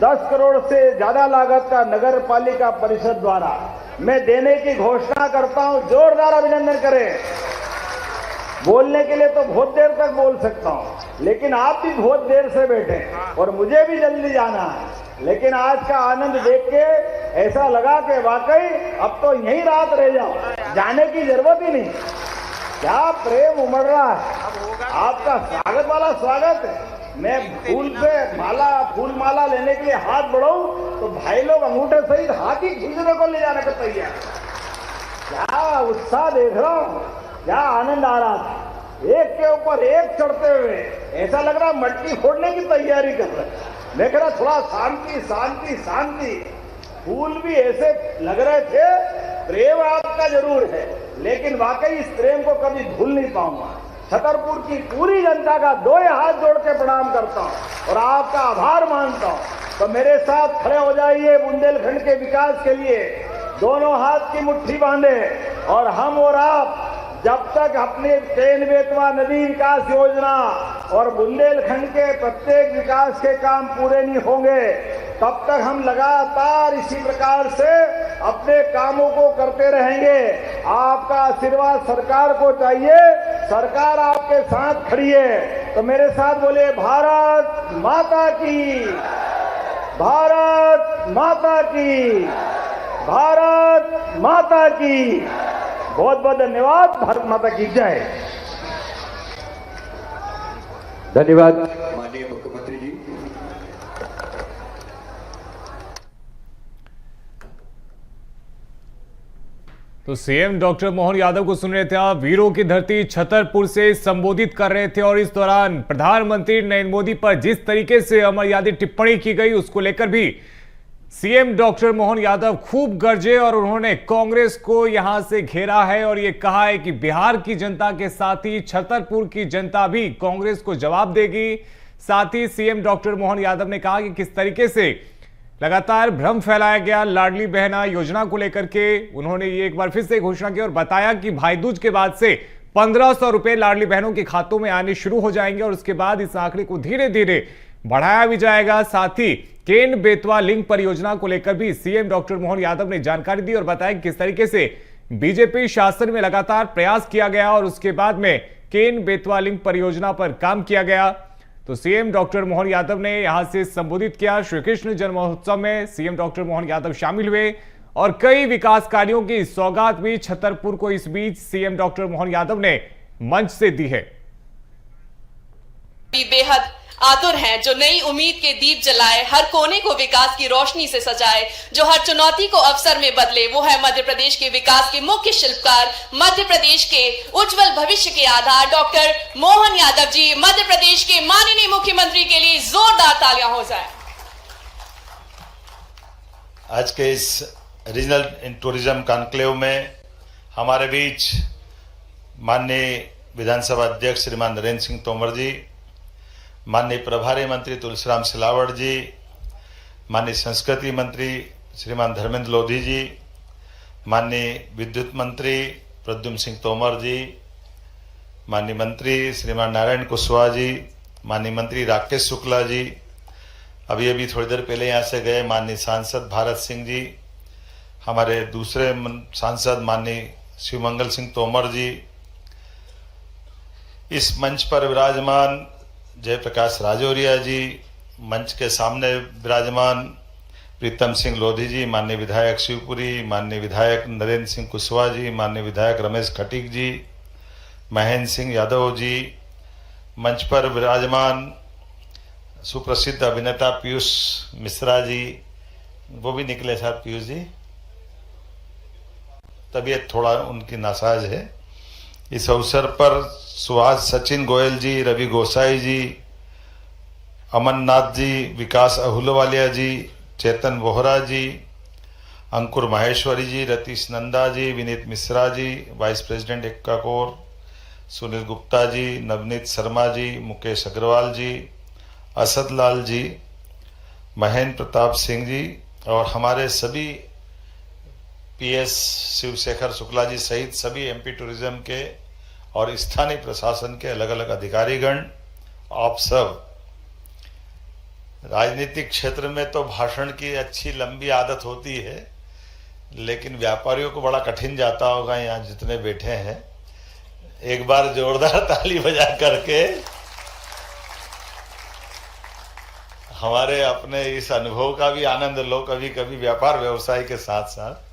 10 करोड़ से ज्यादा लागत का नगर पालिका परिषद द्वारा मैं देने की घोषणा करता हूं। जोरदार अभिनंदन करें। बोलने के लिए तो बहुत देर तक बोल सकता हूं, लेकिन आप भी बहुत देर से बैठे और मुझे भी जल्दी जाना है। लेकिन आज का आनंद देख के ऐसा लगा कि वाकई अब तो यहीं रात रह जाओ, जाने की जरूरत ही नहीं। क्या प्रेम उमड़ रहा है। आपका स्वागत वाला स्वागत है। मैं फूल माला लेने के लिए हाथ बढ़ाऊं तो भाई लोग अंगूठे सहित हाथ ही खींचने को ले जाने को तैयार। क्या उत्साह देख रहा हूं, क्या आनंद आ रहा था। एक के ऊपर एक चढ़ते हुए ऐसा लग रहा मटकी फोड़ने की तैयारी कर रहे। मैं कह रहा थोड़ा शांति शांति शांति। फूल भी ऐसे लग रहे थे। प्रेम आपका जरूर है, लेकिन वाकई इस प्रेम को कभी भूल नहीं पाऊंगा। छतरपुर की पूरी जनता का 2 हाथ जोड़ के प्रणाम करता हूं और आपका आभार मानता हूं। तो मेरे साथ खड़े हो जाइए बुंदेलखंड के विकास के लिए, दोनों हाथ की मुट्ठी बांधे और हम और आप जब तक अपने केन बेतवा नदी विकास योजना और बुंदेलखंड के प्रत्येक विकास के काम पूरे नहीं होंगे तब तक हम लगातार इसी प्रकार से अपने कामों को करते रहेंगे। आपका आशीर्वाद सरकार को चाहिए, सरकार आपके साथ खड़ी है। तो मेरे साथ बोले भारत माता की, भारत माता की, भारत माता की। बहुत बहुत धन्यवाद। भारत माता की जय। धन्यवाद माननीय मुख्यमंत्री जी। तो सीएम डॉक्टर मोहन यादव को सुन रहे थे आप, वीरों की धरती छतरपुर से संबोधित कर रहे थे और इस दौरान प्रधानमंत्री नरेंद्र मोदी पर जिस तरीके से अमर यादव टिप्पणी की गई उसको लेकर भी सीएम डॉक्टर मोहन यादव खूब गरजे और उन्होंने कांग्रेस को यहां से घेरा है और यह कहा है कि बिहार की जनता के साथ ही छतरपुर की जनता भी कांग्रेस को जवाब देगी। साथ ही सीएम डॉक्टर मोहन यादव ने कहा कि किस तरीके से लगातार भ्रम फैलाया गया लाडली बहना योजना को लेकर के। उन्होंने ये एक बार फिर से घोषणा की और बताया कि भाई दूज के बाद से 1500 रुपए लाडली बहनों के खातों में आने शुरू हो जाएंगे और उसके बाद इस आंकड़े को धीरे धीरे बढ़ाया भी जाएगा। साथ ही केन बेतवा लिंक परियोजना को लेकर भी सीएम डॉक्टर मोहन यादव ने जानकारी दी और बताया कि किस तरीके से बीजेपी शासन में लगातार प्रयास किया गया और उसके बाद में केन बेतवा लिंक परियोजना पर काम किया गया। तो सीएम डॉक्टर मोहन यादव ने यहां से संबोधित किया। श्री कृष्ण जन्म महोत्सव में सीएम डॉक्टर मोहन यादव शामिल हुए और कई विकास कार्यों की सौगात भी छतरपुर को इस बीच सीएम डॉक्टर मोहन यादव ने मंच से दी है। बेहद आतुर हैं, जो नई उम्मीद के दीप जलाए, हर कोने को विकास की रोशनी से सजाए, जो हर चुनौती को अवसर में बदले। वो है मध्य प्रदेश के विकास के मुख्य शिल्पकार, मध्य प्रदेश के उज्जवल भविष्य के आधार डॉक्टर मोहन यादव जी। मध्य प्रदेश के माननीय मुख्यमंत्री के लिए जोरदार तालियां हो जाए। आज के इस रीजनल टूरिज्म कॉन्क्लेव में हमारे बीच माननीय विधानसभा अध्यक्ष श्रीमान नरेंद्र सिंह तोमर जी, माननीय प्रभारी मंत्री तुलसीराम सिलावट जी, माननीय संस्कृति मंत्री श्रीमान धर्मेंद्र लोधी जी, माननीय विद्युत मंत्री प्रद्युम्न सिंह तोमर जी, माननीय मंत्री श्रीमान नारायण कुशवाहा जी, माननीय मंत्री राकेश शुक्ला जी, अभी थोड़ी देर पहले यहाँ से गए माननीय सांसद भारत सिंह जी, हमारे दूसरे सांसद माननीय शिवमंगल सिंह तोमर जी, इस मंच पर विराजमान जयप्रकाश राजौरिया जी, मंच के सामने विराजमान प्रीतम सिंह लोधी जी, माननीय विधायक शिवपुरी, माननीय विधायक नरेंद्र सिंह कुशवाहा जी, माननीय विधायक रमेश खटीक जी, महेंद्र सिंह यादव जी, मंच पर विराजमान सुप्रसिद्ध अभिनेता पीयूष मिश्रा जी, वो भी निकले साहब पीयूष जी, तबीयत थोड़ा उनकी नासाज है। इस अवसर पर सुभाष सचिन गोयल जी, रवि गोसाई जी, अमननाथ जी, विकास अहुलवालिया जी, चेतन वोहरा जी, अंकुर माहेश्वरी जी, रतीश नंदा जी, विनीत मिश्रा जी, वाइस प्रेसिडेंट एक्का कौर, सुनील गुप्ता जी, नवनीत शर्मा जी, मुकेश अग्रवाल जी, असद लाल जी, महेंद्र प्रताप सिंह जी और हमारे सभी पीएस शिवशेखर शुक्ला जी सहित सभी एमपी टूरिज्म के और स्थानीय प्रशासन के अलग अलग अधिकारीगण, आप सब। राजनीतिक क्षेत्र में तो भाषण की अच्छी लंबी आदत होती है, लेकिन व्यापारियों को बड़ा कठिन जाता होगा यहाँ जितने बैठे हैं। एक बार जोरदार ताली बजा करके हमारे अपने इस अनुभव का भी आनंद लो। कभी कभी व्यापार व्यवसाय के साथ साथ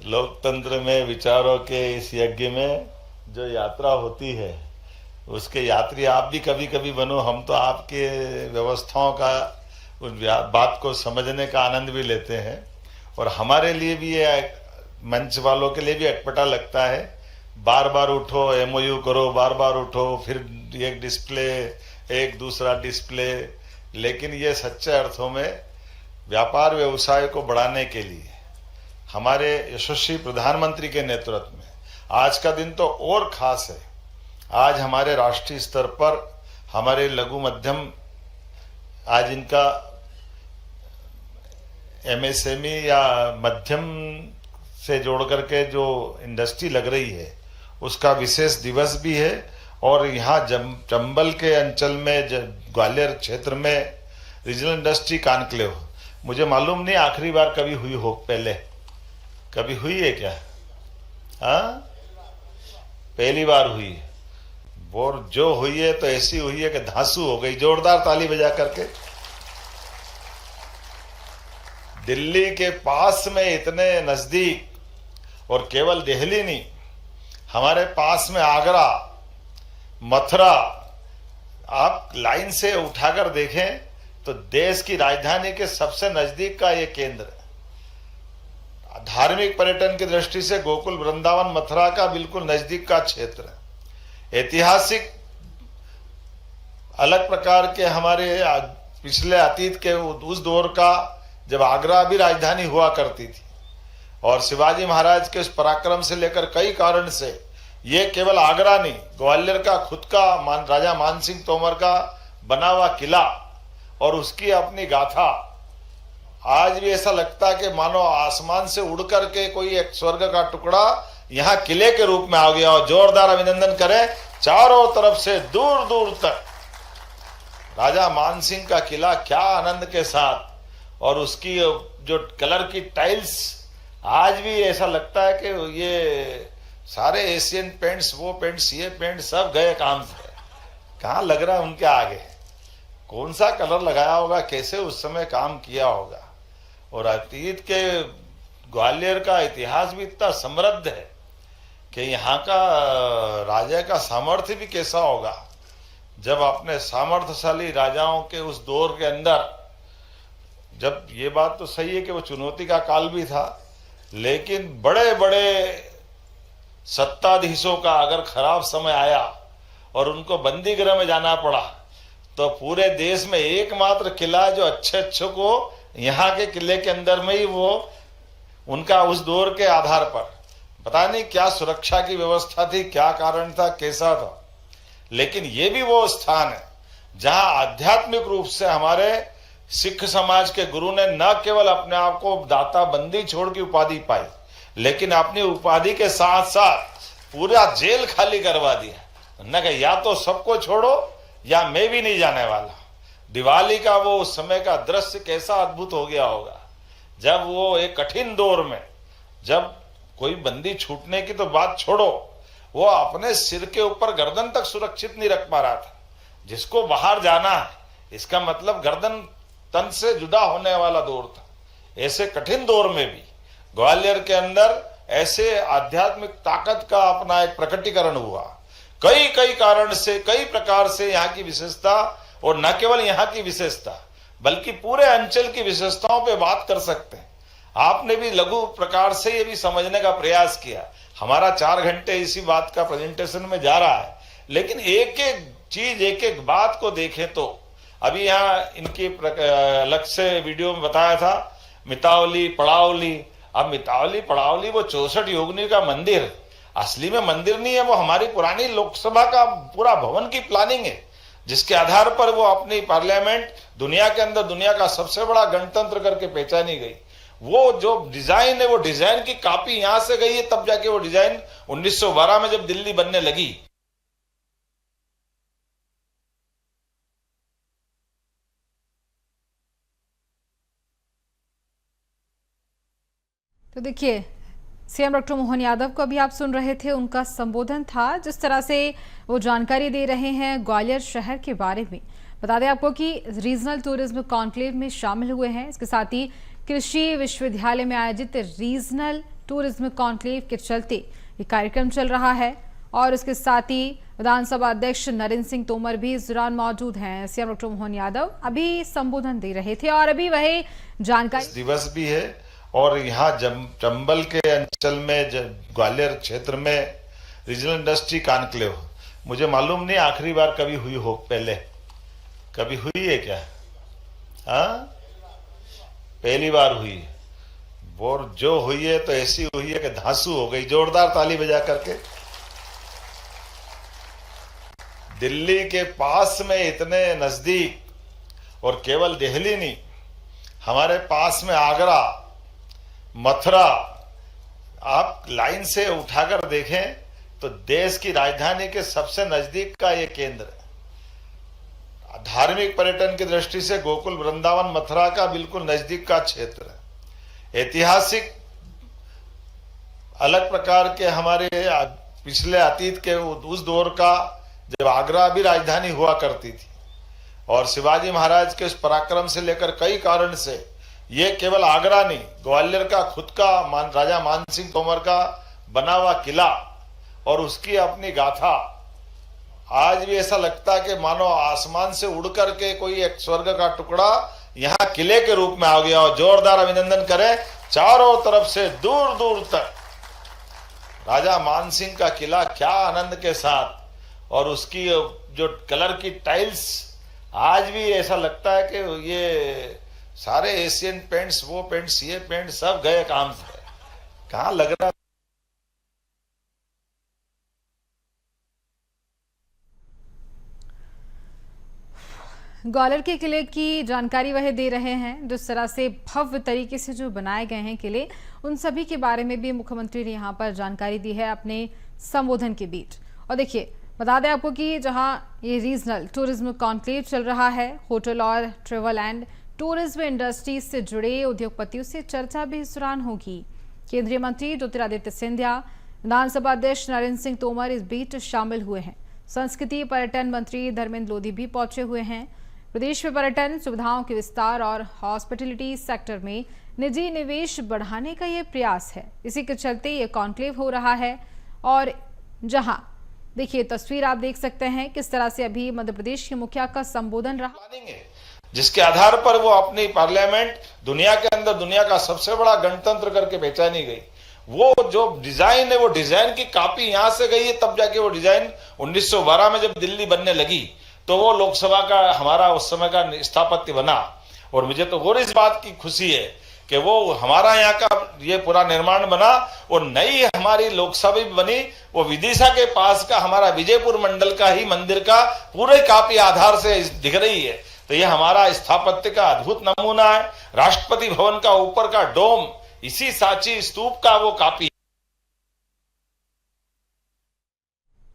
लोकतंत्र में विचारों के इस यज्ञ में जो यात्रा होती है उसके यात्री आप भी कभी कभी बनो। हम तो आपके व्यवस्थाओं का उस बात को समझने का आनंद भी लेते हैं और हमारे लिए भी ये मंच वालों के लिए भी अटपटा लगता है। बार बार उठो, एमओयू करो, बार बार उठो, फिर एक डिस्प्ले, एक दूसरा डिस्प्ले। लेकिन ये सच्चे अर्थों में व्यापार व्यवसाय को बढ़ाने के लिए हमारे यशस्वी प्रधानमंत्री के नेतृत्व में आज का दिन तो और खास है। आज हमारे राष्ट्रीय स्तर पर हमारे लघु मध्यम आज इनका एमएसएमई या मध्यम से जोड़ करके जो इंडस्ट्री लग रही है उसका विशेष दिवस भी है। और यहाँ चंबल के अंचल में ग्वालियर क्षेत्र में रीजनल इंडस्ट्री कॉन्क्लेव, मुझे मालूम नहीं आखिरी बार कभी हुई हो, पहले कभी हुई है क्या? हाँ, पहली बार हुई है। और जो हुई है तो ऐसी हुई है कि धांसू हो गई। जोरदार ताली बजा करके। दिल्ली के पास में इतने नजदीक, और केवल दिल्ली नहीं, हमारे पास में आगरा, मथुरा, आप लाइन से उठाकर देखें तो देश की राजधानी के सबसे नजदीक का ये केंद्र है। धार्मिक पर्यटन की दृष्टि से गोकुल वृंदावन मथुरा का बिल्कुल नजदीक का क्षेत्र है। ऐतिहासिक अलग प्रकार के हमारे पिछले अतीत के उस दौर का जब आगरा भी राजधानी हुआ करती थी, और शिवाजी महाराज के उस पराक्रम से लेकर कई कारण से ये केवल आगरा नहीं, ग्वालियर का खुद का राजा मानसिंह तोमर का बना हुआ किला और उसकी अपनी गाथा, आज भी ऐसा लगता है कि मानो आसमान से उड़ करके कोई एक स्वर्ग का टुकड़ा यहाँ किले के रूप में आ गया। और जोरदार अभिनंदन करें चारों तरफ से दूर दूर तक राजा मानसिंह का किला, क्या आनंद के साथ, और उसकी जो कलर की टाइल्स, आज भी ऐसा लगता है कि ये सारे एशियन पेंट्स, वो पेंट्स, ये पेंट सब गए काम से, कहाँ लग रहा है उनके आगे, कौन सा कलर लगाया होगा, कैसे उस समय काम किया होगा। और अतीत के ग्वालियर का इतिहास भी इतना समृद्ध है कि यहाँ का राजा का सामर्थ्य भी कैसा होगा, जब अपने सामर्थ्यशाली राजाओं के उस दौर के अंदर, जब ये बात तो सही है कि वो चुनौती का काल भी था, लेकिन बड़े बड़े सत्ताधीशों का अगर खराब समय आया और उनको बंदी गृह में जाना पड़ा, तो पूरे देश में एकमात्र किला जो अच्छे अच्छों को यहाँ के किले के अंदर में ही वो उनका उस दौर के आधार पर, पता नहीं क्या सुरक्षा की व्यवस्था थी, क्या कारण था, कैसा था, लेकिन ये भी वो स्थान है जहां आध्यात्मिक रूप से हमारे सिख समाज के गुरु ने न केवल अपने आप को दाता बंदी छोड़ की उपाधि पाई, लेकिन अपनी उपाधि के साथ साथ पूरा जेल खाली करवा दिया। न कि या तो सबको छोड़ो या मैं भी नहीं जाने वाला। दिवाली का वो उस समय का दृश्य कैसा अद्भुत हो गया होगा, जब वो एक कठिन दौर में, जब कोई बंदी छूटने की तो बात छोड़ो, वो अपने सिर के ऊपर गर्दन तक सुरक्षित नहीं रख पा रहा था। जिसको बाहर जाना है, इसका मतलब गर्दन तन से जुदा होने वाला दौर था। ऐसे कठिन दौर में भी ग्वालियर के अंदर ऐसे आध्यात्मिक ताकत का अपना एक प्रकटीकरण हुआ। कई कई कारण से, कई प्रकार से यहाँ की विशेषता, और न केवल यहाँ की विशेषता बल्कि पूरे अंचल की विशेषताओं पे बात कर सकते हैं। आपने भी लघु प्रकार से ये भी समझने का प्रयास किया। हमारा 4 घंटे इसी बात का प्रेजेंटेशन में जा रहा है, लेकिन एक एक चीज, एक एक बात को देखें तो अभी यहाँ इनकी अलग से वीडियो में बताया था मितावली पड़ावली। अब मितावली पड़ावली वो 64 योगिनी का मंदिर असली में मंदिर नहीं है, वो हमारी पुरानी लोकसभा का पूरा भवन की प्लानिंग है, जिसके आधार पर वो अपनी पार्लियामेंट दुनिया के अंदर दुनिया का सबसे बड़ा गणतंत्र करके पहचानी गई। वो जो डिजाइन है, वो डिजाइन की कॉपी यहां से गई है, तब जाके वो डिजाइन 1912 में जब दिल्ली बनने लगी। तो देखिए, सीएम डॉक्टर मोहन यादव को अभी आप सुन रहे थे, उनका संबोधन था, जिस तरह से वो जानकारी दे रहे हैं ग्वालियर शहर के बारे में। बता दें आपको कि रीजनल टूरिज्म कॉन्क्लेव में शामिल हुए हैं। इसके साथ ही कृषि विश्वविद्यालय में आयोजित रीजनल टूरिज्म कॉन्क्लेव के चलते ये कार्यक्रम चल रहा है, और इसके साथ ही विधानसभा अध्यक्ष नरेंद्र सिंह तोमर भी इस दौरान मौजूद हैं। सीएम डॉक्टर मोहन यादव अभी संबोधन दे रहे थे, और अभी वही जानकारी दिवस भी है। और यहाँ चंबल के अंचल में ग्वालियर क्षेत्र में रीजनल इंडस्ट्री कॉन्क्लेव, मुझे मालूम नहीं आखिरी बार कभी हुई हो, पहले कभी हुई है क्या? हाँ, पहली बार हुई है। और जो हुई है तो ऐसी हुई है कि धांसू हो गई। जोरदार ताली बजा करके। दिल्ली के पास में इतने नजदीक, और केवल दिल्ली नहीं, हमारे पास में आगरा, मथुरा, आप लाइन से उठाकर देखें तो देश की राजधानी के सबसे नजदीक का ये केंद्र है। धार्मिक पर्यटन की दृष्टि से गोकुल वृंदावन मथुरा का बिल्कुल नजदीक का क्षेत्र है। ऐतिहासिक अलग प्रकार के हमारे पिछले अतीत के उस दौर का जब आगरा भी राजधानी हुआ करती थी और शिवाजी महाराज के उस पराक्रम से लेकर कई कारण से ये केवल आगरा नहीं, ग्वालियर का खुद का राजा मानसिंह तोमर का बना हुआ किला और उसकी अपनी गाथा, आज भी ऐसा लगता है कि मानो आसमान से उड़ करके कोई एक स्वर्ग का टुकड़ा यहाँ किले के रूप में आ गया। और जोरदार अभिनंदन करें चारों तरफ से दूर दूर तक राजा मानसिंह का किला क्या आनंद के साथ, और उसकी जो कलर की टाइल्स, आज भी ऐसा लगता है कि ये सारे एशियन पेंट्स, वो पेंट्स, ये पेंट सब गए काम से, कहाँ लग रहा। ग्वालियर के किले की जानकारी वह दे रहे हैं जिस तरह से भव्य तरीके से जो बनाए गए हैं किले, उन सभी के बारे में भी मुख्यमंत्री ने यहाँ पर जानकारी दी है अपने संबोधन के बीच। और देखिए, बता दें आपको कि जहां ये रीजनल टूरिज्म कॉन्क्लेव चल रहा है, होटल और ट्रेवल एंड टूरिज्म इंडस्ट्रीज से जुड़े उद्योगपतियों से चर्चा भी इस दौरान होगी। केंद्रीय मंत्री ज्योतिरादित्य सिंधिया, विधानसभा अध्यक्ष नरेंद्र सिंह तोमर इस बीच शामिल हुए हैं। संस्कृति पर्यटन मंत्री धर्मेंद्र लोधी भी पहुंचे हुए हैं। प्रदेश में पर्यटन सुविधाओं के विस्तार और हॉस्पिटैलिटी सेक्टर में निजी निवेश बढ़ाने का ये प्रयास है। इसी के चलते ये कॉन्क्लेव हो रहा है। और जहां देखिए तस्वीर आप देख सकते हैं किस तरह से अभी मध्य प्रदेश के मुखिया का संबोधन रहा, जिसके आधार पर वो अपनी पार्लियामेंट दुनिया के अंदर दुनिया का सबसे बड़ा गणतंत्र करके पहचानी गई। वो जो डिजाइन है, वो डिजाइन की कॉपी यहां से गई है, तब जाके वो डिजाइन 1912 में जब दिल्ली बनने लगी तो वो लोकसभा का हमारा उस समय का स्थापत्य बना। और मुझे तो और इस बात की खुशी है कि वो हमारा यहाँ का ये पूरा निर्माण बना और नई हमारी लोकसभा भी बनी। वो विदिशा के पास का हमारा विजयपुर मंडल का ही मंदिर का पूरे कॉपी आधार से दिख रही है। तो ये हमारा स्थापत्य का अद्भुत नमूना है। राष्ट्रपति भवन का ऊपर का डोम इसी सांची स्तूप का वो कॉपी।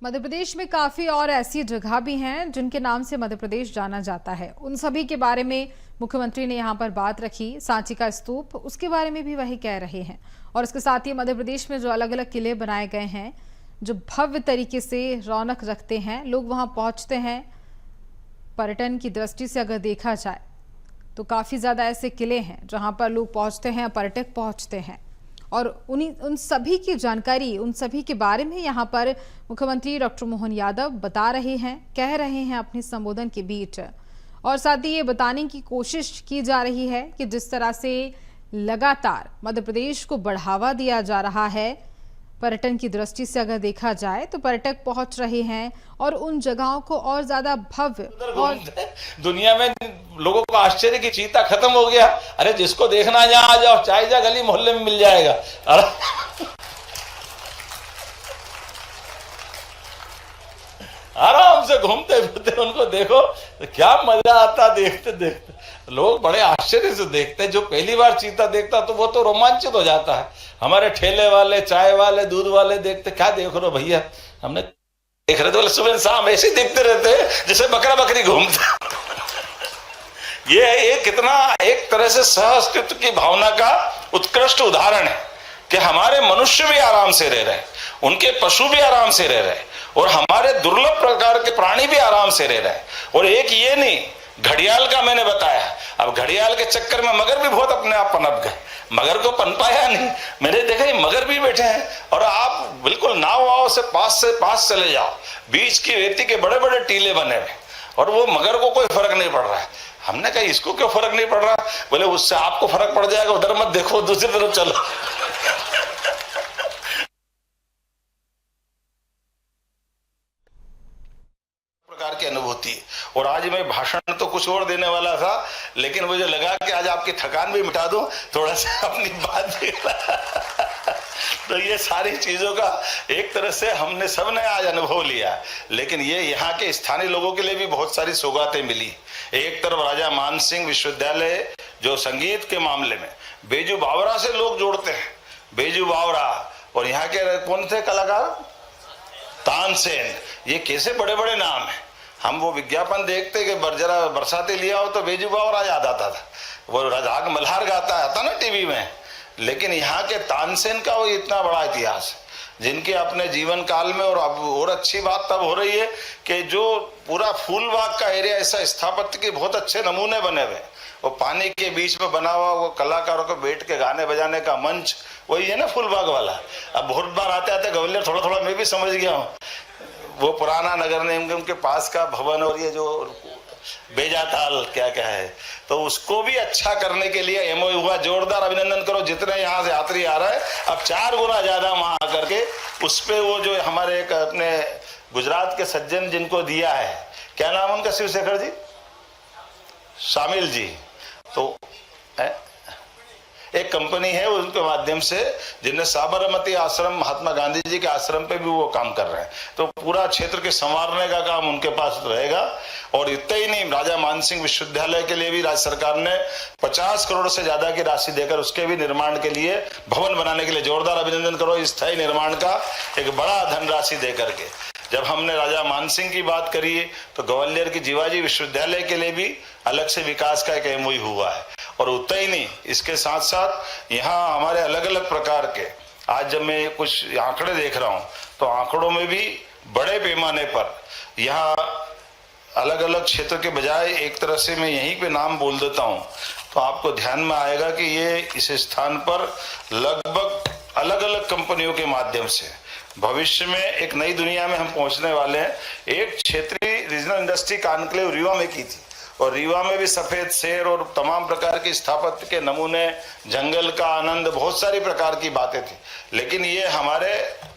मध्य प्रदेश में काफी और ऐसी जगह भी हैं जिनके नाम से मध्य प्रदेश जाना जाता है। उन सभी के बारे में मुख्यमंत्री ने यहाँ पर बात रखी। सांची का स्तूप, उसके बारे में भी वही कह रहे हैं। और इसके साथ ही मध्य प्रदेश में जो अलग अलग किले बनाए गए हैं जो भव्य तरीके से रौनक रखते हैं, लोग वहां पहुंचते हैं। पर्यटन की दृष्टि से अगर देखा जाए तो काफी ज्यादा ऐसे किले हैं जहां पर लोग पहुंचते हैं, पर्यटक पहुंचते हैं। और उन सभी की जानकारी, उन सभी के बारे में यहाँ पर मुख्यमंत्री डॉक्टर मोहन यादव बता रहे हैं, कह रहे हैं अपने संबोधन के बीच। और साथ ही ये बताने की कोशिश की जा रही है कि जिस तरह से लगातार मध्य प्रदेश को बढ़ावा दिया जा रहा है, पर्यटन की दृष्टि से अगर देखा जाए तो पर्यटक पहुंच रहे हैं और उन जगहों को और ज्यादा भव्य। और दुनिया में लोगों को आश्चर्य की चीता खत्म हो गया। अरे जिसको देखना जहां आ जाओ, चाहे जा गली मोहल्ले में मिल जाएगा। आराम से घूमते फिरते उनको देखो तो क्या मजा आता देखते देखते। लोग बड़े आश्चर्य से देखते हैं। जो पहली बार चीता देखता तो वो तो रोमांचित हो जाता है। हमारे ठेले वाले, चाय वाले, दूध वाले देखते, क्या देख रहे हो भैया, हमने देख रहे थे। सुबह शाम ऐसे ही देखते रहते जैसे बकरा बकरी घूमता। ये कितना एक तरह से सह अस्तित्व की भावना का उत्कृष्ट उदाहरण है कि हमारे मनुष्य भी आराम से रह रहे, उनके पशु भी आराम से रह रहे और हमारे दुर्लभ प्रकार के प्राणी भी आराम से रह रहे। और एक ये नहीं, घड़ियाल का मैंने बताया। अब घड़ियाल के चक्कर में मगर भी बहुत अपने आप पनप गए। मगर को पनपाया नहीं, मैंने देखा ये मगर भी बैठे हैं। और आप बिल्कुल नाव वाव से पास चले जाओ, बीच की रेती के बड़े बड़े टीले बने हुए और वो मगर को कोई फर्क नहीं पड़ रहा है। हमने कहा इसको क्यों फर्क नहीं पड़ रहा? बोले उससे आपको फर्क पड़ जाएगा, उधर मत देखो, दूसरी तरफ चलो। प्रकार की अनुभूति। और आज मैं भाषण तो कुछ और देने वाला था, लेकिन मुझे लगा कि आज आपकी थकान भी मिटा दूं, थोड़ा सा अपनी बात तो ये सारी चीजों का एक तरह से हमने सबने आज अनुभव लिया, लेकिन ये यहाँ के स्थानीय लोगों के लिए भी बहुत सारी सौगातें मिली। एक तरफ राजा मानसिंह विश्वविद्यालय जो संगीत के मामले में बेजू बावरा से लोग जोड़ते हैं, बेजू बावरा, और यहाँ के कौन थे कलाकार, तानसेन, ये कैसे बड़े बड़े नाम हैं। हम वो विज्ञापन देखते कि जरा बरसाती लिया हो तो बेजू बावरा याद आता था, वो राग मल्हार गाता आता ना टीवी में, लेकिन यहाँ के तानसेन का वो इतना बड़ा इतिहास है जिनके अपने जीवन काल में। और अब और अच्छी बात तब हो रही है कि जो पूरा फूलबाग का एरिया ऐसा स्थापत्य के बहुत अच्छे नमूने बने हुए, वो पानी के बीच में बना हुआ, वो कलाकारों को बैठ के गाने बजाने का मंच वही है ना फूलबाग वाला। अब बहुत बार आते आते ग्वालियर थोड़ा थोड़ा मैं भी समझ गया हूँ, वो पुराना नगर निगम के पास का भवन और ये जो बेजाताल क्या क्या है, तो उसको भी अच्छा करने के लिए एमओयू हुआ। जोरदार अभिनंदन करो जितने यहाँ से यात्री आ रहा है, अब 4 गुना ज्यादा वहां आकर के उस पे वो जो हमारे एक अपने गुजरात के सज्जन जिनको दिया है, क्या नाम उनका, शिवशेखर जी, शामिल जी, तो एक कंपनी है उनके माध्यम से जिनने साबरमती आश्रम महात्मा गांधी जी के आश्रम पे भी वो काम कर रहे हैं, तो पूरा क्षेत्र के संवारने का काम उनके पास रहेगा। और इतना ही नहीं, राजा मानसिंह विश्वविद्यालय के लिए भी राज्य सरकार ने 50 करोड़ से ज्यादा की राशि देकर उसके भी निर्माण के लिए, भवन बनाने के लिए जोरदार अभिनंदन करो, स्थायी निर्माण का एक बड़ा धनराशि दे करके। जब हमने राजा मानसिंह की बात करी तो ग्वालियर की जीवाजी विश्वविद्यालय के लिए भी अलग से विकास का एक एमओयू हुआ है। और उतना ही नहीं, इसके साथ साथ यहाँ हमारे अलग अलग प्रकार के, आज जब मैं कुछ आंकड़े देख रहा हूँ तो आंकड़ों में भी बड़े पैमाने पर यहाँ अलग अलग क्षेत्र के बजाय एक तरह से मैं यहीं पे नाम बोल देता हूँ तो आपको ध्यान में आएगा कि ये इस स्थान पर लगभग अलग अलग कंपनियों के माध्यम से भविष्य में एक नई दुनिया में हम पहुंचने वाले हैं। एक क्षेत्रीय रीजनल इंडस्ट्री कॉन्क्लेव रीवा में की थी, और रीवा में भी सफेद शेर और तमाम प्रकार की स्थापत्य के नमूने, जंगल का आनंद, बहुत सारी प्रकार की बातें थी। लेकिन ये हमारे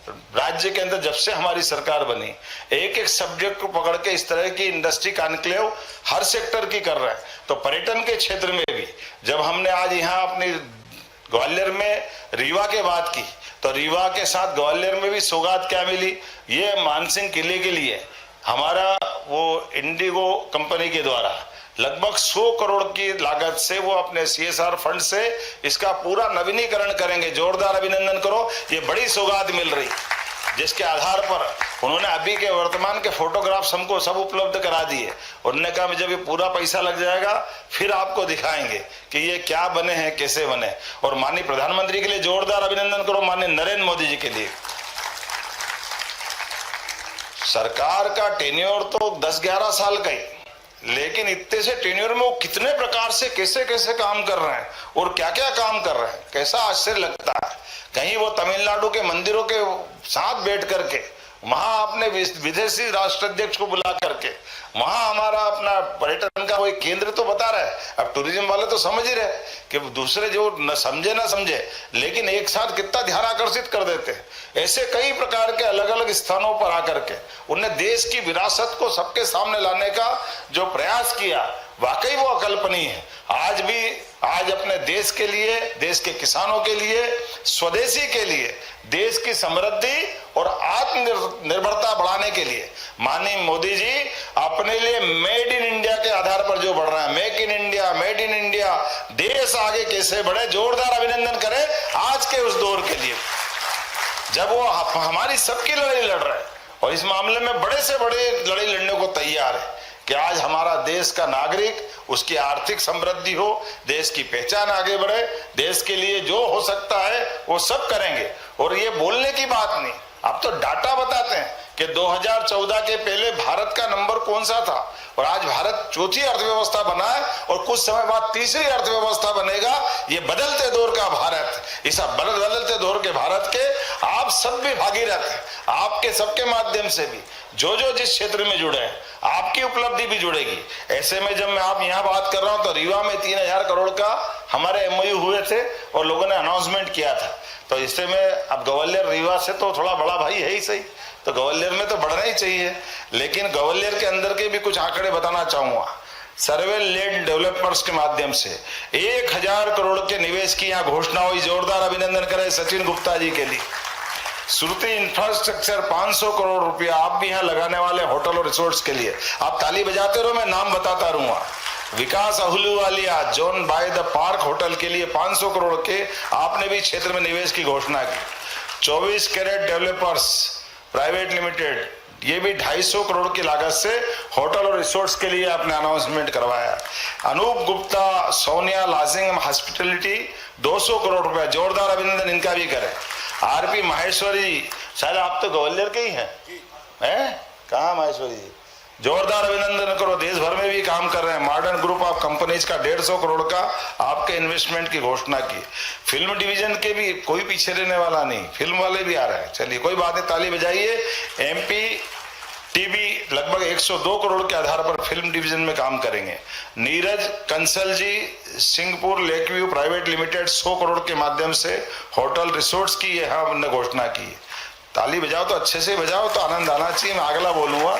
राज्य के अंदर जब से हमारी सरकार बनी, एक एक सब्जेक्ट को पकड़ के इस तरह की इंडस्ट्री कॉन्क्लेव हर सेक्टर की कर रहे हैं। तो पर्यटन के क्षेत्र में भी जब हमने आज यहाँ अपनी ग्वालियर में रीवा के बात की, तो रीवा के साथ ग्वालियर में भी सौगात क्या मिली, ये मानसिंह किले के लिए हमारा वो इंडिगो कंपनी के द्वारा लगभग 100 करोड़ की लागत से वो अपने CSR फंड से इसका पूरा नवीनीकरण करेंगे। जोरदार अभिनंदन करो, ये बड़ी सौगात मिल रही, जिसके आधार पर उन्होंने अभी के वर्तमान के फोटोग्राफ्स हमको सब उपलब्ध करा दिए। उन्होंने कहा जब ये पूरा पैसा लग जाएगा फिर आपको दिखाएंगे कि ये क्या बने हैं, कैसे बने। और माननीय प्रधानमंत्री के लिए जोरदार अभिनंदन करो, माननीय नरेंद्र मोदी जी के लिए। सरकार का टेन्योर तो 10-11 साल का ही, लेकिन इतने से टेन्योर में वो कितने प्रकार से कैसे कैसे काम कर रहे हैं और क्या क्या काम कर रहे हैं, कैसा आश्चर्य लगता है। कहीं वो तमिलनाडु के मंदिरों के साथ बैठ करके वहां अपने विदेशी राष्ट्राध्यक्ष को बुला करके वहां हमारा अपना पर्यटन का कोई केंद्र तो बता रहा है। अब टूरिज्म वाले तो समझ ही रहे कि दूसरे जो न समझे लेकिन एक साथ कितना ध्यान आकर्षित कर देते हैं। ऐसे कई प्रकार के अलग अलग स्थानों पर आकर के उनने देश की विरासत को सबके सामने लाने का जो प्रयास किया, वाकई वो अकल्पनीय है। आज अपने देश के लिए, देश के किसानों के लिए, स्वदेशी के लिए, देश की समृद्धि और आत्मनिर्भरता बढ़ाने के लिए माननीय मोदी जी अपने लिए मेड इन इंडिया के आधार पर जो बढ़ रहा है, make in India, made in India, देश आगे कैसे बढ़े, जोरदार अभिनंदन करें आज के उस दौर के लिए जब वो हमारी सबकी लड़ाई लड़ रहे हैं और इस मामले में बड़े से बड़े लड़ाई लड़ने को तैयार है कि आज हमारा देश का नागरिक, उसकी आर्थिक समृद्धि हो, देश की पहचान आगे बढ़े, देश के लिए जो हो सकता है वो सब करेंगे। और ये बोलने की बात नहीं, अब तो डाटा बताते हैं कि 2014 के पहले भारत का नंबर कौन सा था और आज भारत चौथी अर्थव्यवस्था बना है और कुछ समय बाद तीसरी अर्थव्यवस्था बनेगा। ये बदलते दौर का भारत, इस बदलते दौर के भारत के आप सब भी भागीरथ हैं। आपके सबके माध्यम से भी जो जिस क्षेत्र में जुड़े हैं आपकी उपलब्धि भी जुड़ेगी। ऐसे में जब मैं आप यहाँ बात कर रहा हूँ तो रीवा में 3000 करोड़ का हमारे एमओयू हुए थे और लोगों ने अनाउंसमेंट किया था। तो इससे में अब ग्वालियर रीवा से तो थोड़ा बड़ा भाई है ही सही, तो ग्वालियर में तो बढ़ना ही चाहिए। लेकिन ग्वालियर के अंदर के भी कुछ आंकड़े बताना चाहूंगा। सर्वे लेड डेवलपर्स के माध्यम से 1000 करोड़ के निवेश की यहाँ घोषणा हुई। जोरदार अभिनंदन करें सचिन गुप्ता जी के लिए। श्रुति इंफ्रास्ट्रक्चर 500 करोड़ रुपया आप भी यहाँ लगाने वाले होटल और रिसोर्ट्स के लिए। आप ताली बजाते रहो, मैं नाम बताता रहूंगा। Vikas Ahluwalia zone by the park hotel के लिए 500 करोड़ के आपने भी क्षेत्र में निवेश की घोषणा की। 24 कैरेट डेवलपर्स प्राइवेट लिमिटेड, ये भी 250 करोड़ की लागत से होटल और रिसोर्ट्स के लिए आपने अनाउंसमेंट करवाया। अनूप गुप्ता सोनिया लॉजिंग हॉस्पिटलिटी 200 करोड़ रुपया, जोरदार अभिनंदन इनका भी करें। आरपी माहेश्वरी, शायद आप तो ग्वालियर के ही हैं? कहाँ माहेश्वरी जी? जोरदार अभिनंदन करो, देश भर में भी काम कर रहे हैं। मॉडर्न ग्रुप ऑफ कंपनीज का 150 करोड़ का आपके इन्वेस्टमेंट की घोषणा की। फिल्म डिवीजन के भी कोई पीछे रहने वाला नहीं, फिल्म वाले भी आ रहे हैं। चलिए कोई बात नहीं, ताली बजाइए। एमपी टीवी लगभग 102 करोड़ के आधार पर फिल्म डिवीजन में काम करेंगे। Neeraj Kansal ji Singapore lake view private limited 100 crore के माध्यम से होटल रिसोर्ट्स की यहाँ हमने घोषणा की। ताली बजाओ तो अच्छे से बजाओ, तो आनंद आना चाहिए। मैं अगला बोलूंगा।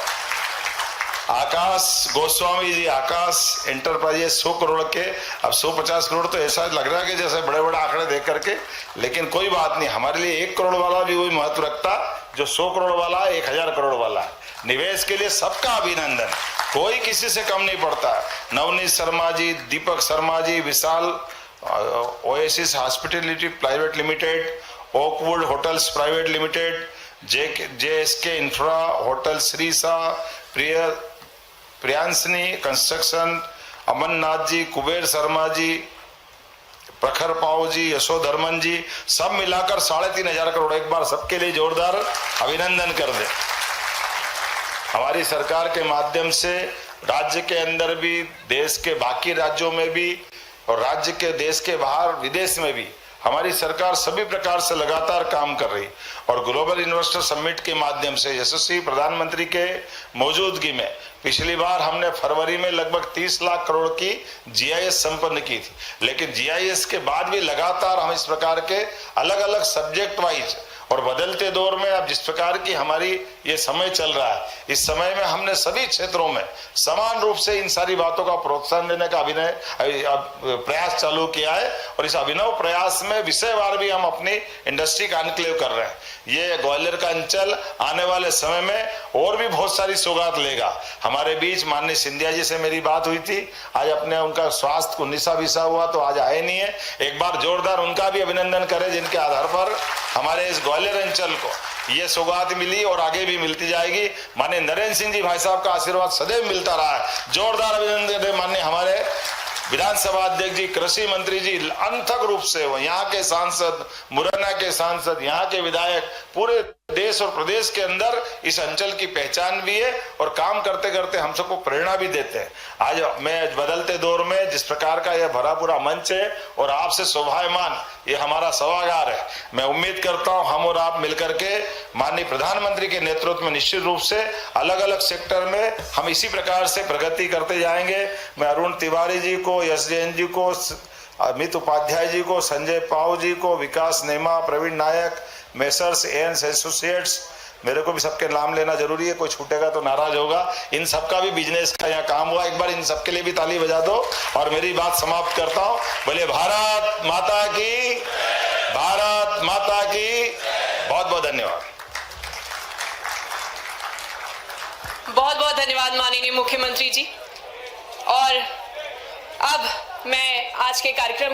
आकाश गोस्वामी जी, आकाश एंटरप्राइजेस 100 करोड़ के, अब 150 करोड़ तो ऐसा लग रहा है कि जैसे बड़े बड़े आंकड़े देख करके, लेकिन कोई बात नहीं, हमारे लिए 1 करोड़ वाला भी वही महत्व रखता जो 100 करोड़ वाला, 1000 करोड़ वाला। निवेश के लिए सबका अभिनंदन, कोई किसी से कम नहीं पड़ता। Navneet Sharma ji, Deepak Sharma ji, Vishal oasis hospitality private limited, Oakwood hotels private limited, JSK infra hotel, Shreesa, Priyanshani construction, Amarnath ji, Kuber Sharma ji, Prakhar Pao जी, यशोधर्मन जी, सब मिलाकर 3500 करोड़। एक बार सबके लिए जोरदार अभिनंदन कर दे। हमारी सरकार के माध्यम से राज्य के अंदर भी, देश के बाकी राज्यों में भी, और राज्य के देश के बाहर विदेश में भी हमारी सरकार सभी प्रकार से लगातार काम कर रही। और ग्लोबल इन्वेस्टर समिट के माध्यम से यशस्वी प्रधानमंत्री के मौजूदगी में पिछली बार हमने फरवरी में लगभग 30 लाख करोड़ की जीआईएस संपन्न की थी। लेकिन जीआईएस के बाद भी लगातार हम इस प्रकार के अलग अलग सब्जेक्ट वाइज, और बदलते दौर में अब जिस प्रकार की हमारी ये समय चल रहा है, इस समय में हमने सभी क्षेत्रों में समान रूप से इन सारी बातों का प्रोत्साहन देने का प्रयास चालू किया है। और इस अभिनव प्रयास में विषयवार भी हम अपनी इंडस्ट्री का एनक्लेव कर रहे हैं। ये ग्वालियर का अंचल आने वाले समय में और भी बहुत सारी सौगात लेगा। हमारे बीच माननीय सिंधिया जी से मेरी बात हुई थी, आज अपने उनका स्वास्थ्य को निशा विशा हुआ तो आज आए नहीं है। एक बार जोरदार उनका भी अभिनंदन करें, जिनके आधार पर हमारे इस ग्वालियर अंचल को ये सौगात मिली और आगे भी मिलती जाएगी। माननीय नरेंद्र सिंह जी भाई साहब का आशीर्वाद सदैव मिलता रहा है। जोरदार अभिनंदन दें माननीय हमारे विधानसभा अध्यक्ष जी, कृषि मंत्री जी, अनथक रूप से वो यहाँ के सांसद, मुरैना के सांसद, यहाँ के विधायक, पूरे देश और प्रदेश के अंदर इस अंचल की पहचान भी है और काम करते करते हम सबको प्रेरणा भी देते हैं। आज मैं बदलते दौर में जिस प्रकार का यह भरा पूरा मंच है और आपसे शोभायमान ये हमारा सभागार है, मैं उम्मीद करता हूं हम और आप मिलकर के माननीय प्रधानमंत्री के नेतृत्व में निश्चित रूप से अलग अलग सेक्टर में हम इसी प्रकार से प्रगति करते जाएंगे। मैं अरुण तिवारी जी को, यश जैन जी को, अमित उपाध्याय जी को, संजय पाव जी को, विकास नेमा, प्रवीण नायक, मेसर्स एंड एसोसिएट्स, मेरे को भी सबके नाम लेना जरूरी है, कोई छूटेगा तो नाराज होगा। इन सबका भी बिजनेस का यहाँ काम हुआ, एक बार इन सबके लिए भी ताली बजा दो और मेरी बात समाप्त करता हूँ। बोले भारत माता की, भारत माता की। बहुत बहुत धन्यवाद। बहुत बहुत धन्यवाद माननीय मुख्यमंत्री जी। और अब मैं आज के कार्यक्रम